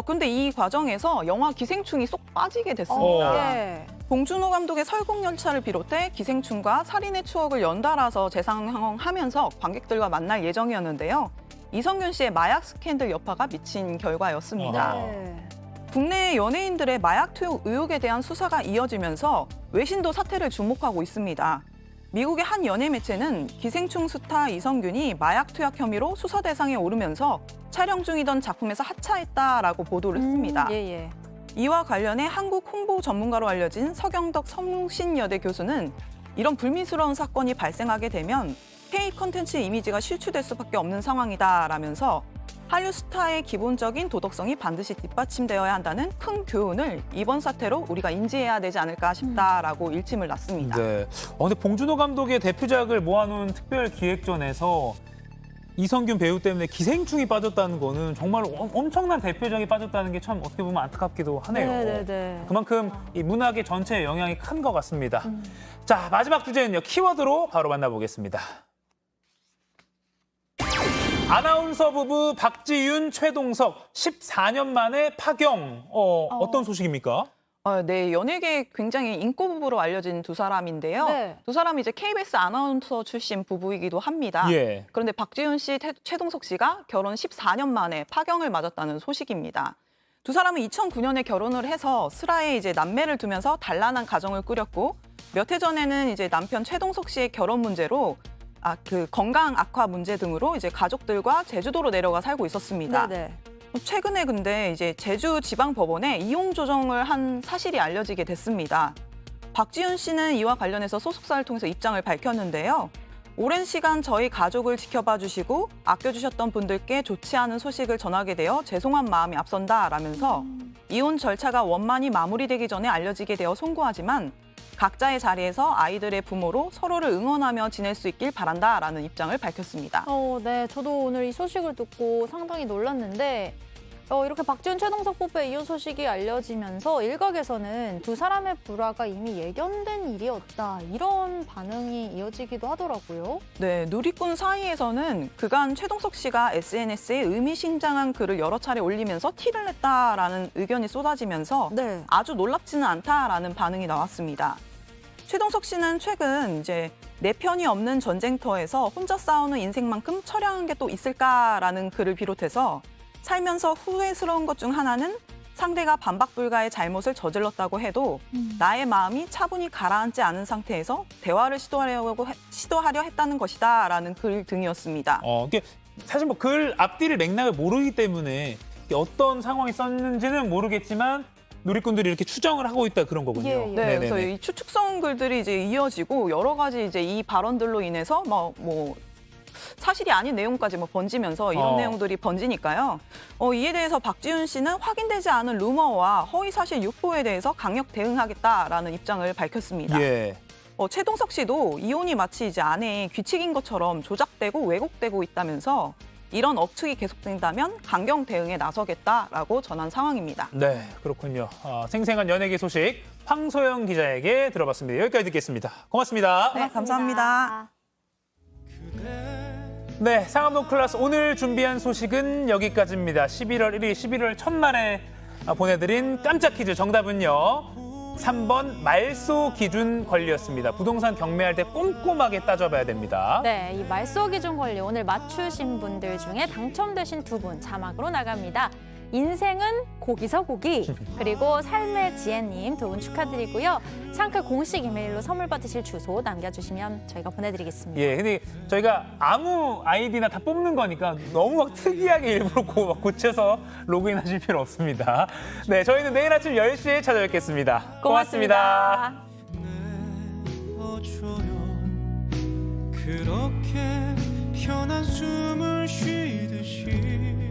K: 근데 이 과정에서 영화 기생충이 쏙 빠지게 됐습니다.
A: 예.
K: 봉준호 감독의 설국열차를 비롯해 기생충과 살인의 추억을 연달아서 재상영하면서 관객들과 만날 예정이었는데요. 이선균 씨의 마약 스캔들 여파가 미친 결과였습니다.
A: 네.
K: 국내 연예인들의 마약 투약 의혹에 대한 수사가 이어지면서 외신도 사태를 주목하고 있습니다. 미국의 한 연예 매체는 기생충 스타 이선균이 마약 투약 혐의로 수사 대상에 오르면서 촬영 중이던 작품에서 하차했다라고 보도를 했습니다.
A: 예.
K: 이와 관련해 한국 홍보 전문가로 알려진 서경덕 성신여대 교수는 이런 불미스러운 사건이 발생하게 되면 K 콘텐츠의 이미지가 실추될 수밖에 없는 상황이다라면서 한류 스타의 기본적인 도덕성이 반드시 뒷받침되어야 한다는 큰 교훈을 이번 사태로 우리가 인지해야 되지 않을까 싶다라고 일침을 놨습니다.
B: 네. 근데 봉준호 감독의 대표작을 모아놓은 특별 기획전에서 이선균 배우 때문에 기생충이 빠졌다는 거는 정말 엄청난 대표작이 빠졌다는 게 참 어떻게 보면 안타깝기도 하네요.
A: 네네네.
B: 그만큼 이 문학의 전체에 영향이 큰 것 같습니다. 자, 마지막 주제는요. 키워드로 바로 만나보겠습니다. 아나운서 부부 박지윤, 최동석 14년 만에 파경. 어떤 소식입니까?
K: 네, 연예계 굉장히 인고 부부로 알려진 두 사람인데요.
A: 네.
K: 두 사람이 이제 KBS 아나운서 출신 부부이기도 합니다.
B: 예.
K: 그런데 박지윤 씨, 최동석 씨가 결혼 14년 만에 파경을 맞았다는 소식입니다. 두 사람은 2009년에 결혼을 해서 슬하에 이제 남매를 두면서 단란한 가정을 꾸렸고 몇 해 전에는 이제 남편 최동석 씨의 결혼 문제로 그 건강 악화 문제 등으로 이제 가족들과 제주도로 내려가 살고 있었습니다.
A: 네네.
K: 최근에 근데 이제 제주 지방법원에 이혼 조정을 한 사실이 알려지게 됐습니다. 박지윤 씨는 이와 관련해서 소속사를 통해서 입장을 밝혔는데요. 오랜 시간 저희 가족을 지켜봐 주시고 아껴주셨던 분들께 좋지 않은 소식을 전하게 되어 죄송한 마음이 앞선다라면서 이혼 절차가 원만히 마무리되기 전에 알려지게 되어 송구하지만 각자의 자리에서 아이들의 부모로 서로를 응원하며 지낼 수 있길 바란다라는 입장을 밝혔습니다.
A: 네, 저도 오늘 이 소식을 듣고 상당히 놀랐는데 이렇게 박지윤, 최동석 부부의 이혼 소식이 알려지면서 일각에서는 두 사람의 불화가 이미 예견된 일이었다 이런 반응이 이어지기도 하더라고요.
K: 네, 누리꾼 사이에서는 그간 최동석 씨가 SNS에 의미심장한 글을 여러 차례 올리면서 티를 냈다라는 의견이 쏟아지면서
A: 네.
K: 아주 놀랍지는 않다라는 반응이 나왔습니다. 최동석 씨는 최근 이제 내 편이 없는 전쟁터에서 혼자 싸우는 인생만큼 처량한 게 또 있을까라는 글을 비롯해서 살면서 후회스러운 것 중 하나는 상대가 반박 불가의 잘못을 저질렀다고 해도 나의 마음이 차분히 가라앉지 않은 상태에서 대화를 시도하려 했다는 것이다라는 글 등이었습니다.
B: 이게 사실 뭐 글 앞뒤를 맥락을 모르기 때문에 어떤 상황이 썼는지는 모르겠지만 누리꾼들이 이렇게 추정을 하고 있다 그런 거군요.
A: 예.
K: 네,
B: 네네네.
K: 그래서 이 추측성 글들이 이제 이어지고 여러 가지 이제 이 발언들로 인해서 뭐 사실이 아닌 내용까지 번지면서 이런 내용들이 번지니까요. 이에 대해서 박지윤 씨는 확인되지 않은 루머와 허위사실 유포에 대해서 강력 대응하겠다라는 입장을 밝혔습니다.
B: 예.
K: 최동석 씨도 이혼이 마치 이제 아내의 규칙인 것처럼 조작되고 왜곡되고 있다면서 이런 억측이 계속된다면 강경 대응에 나서겠다라고 전한 상황입니다.
B: 네, 그렇군요. 생생한 연예계 소식 황소영 기자에게 들어봤습니다. 여기까지 듣겠습니다. 고맙습니다.
K: 네, 감사합니다.
B: 네, 상암동 클라스 오늘 준비한 소식은 여기까지입니다. 11월 1일, 11월 첫날에 보내드린 깜짝 퀴즈 정답은요. 3번 말소 기준 권리였습니다. 부동산 경매할 때 꼼꼼하게 따져봐야 됩니다.
A: 네, 이 말소 기준 권리 오늘 맞추신 분들 중에 당첨되신 두 분 자막으로 나갑니다. 인생은 고기서 고기, 그리고 삶의 지혜님 두 분 축하드리고요. 상클 공식 이메일로 선물 받으실 주소 남겨주시면 저희가 보내드리겠습니다.
B: 예, 근데 저희가 아무 아이디나 다 뽑는 거니까 너무 막 특이하게 일부러 고쳐서 로그인하실 필요 없습니다. 네, 저희는 내일 아침 10시에 찾아뵙겠습니다. 고맙습니다.
M: 그렇게 편한 숨을 쉬듯이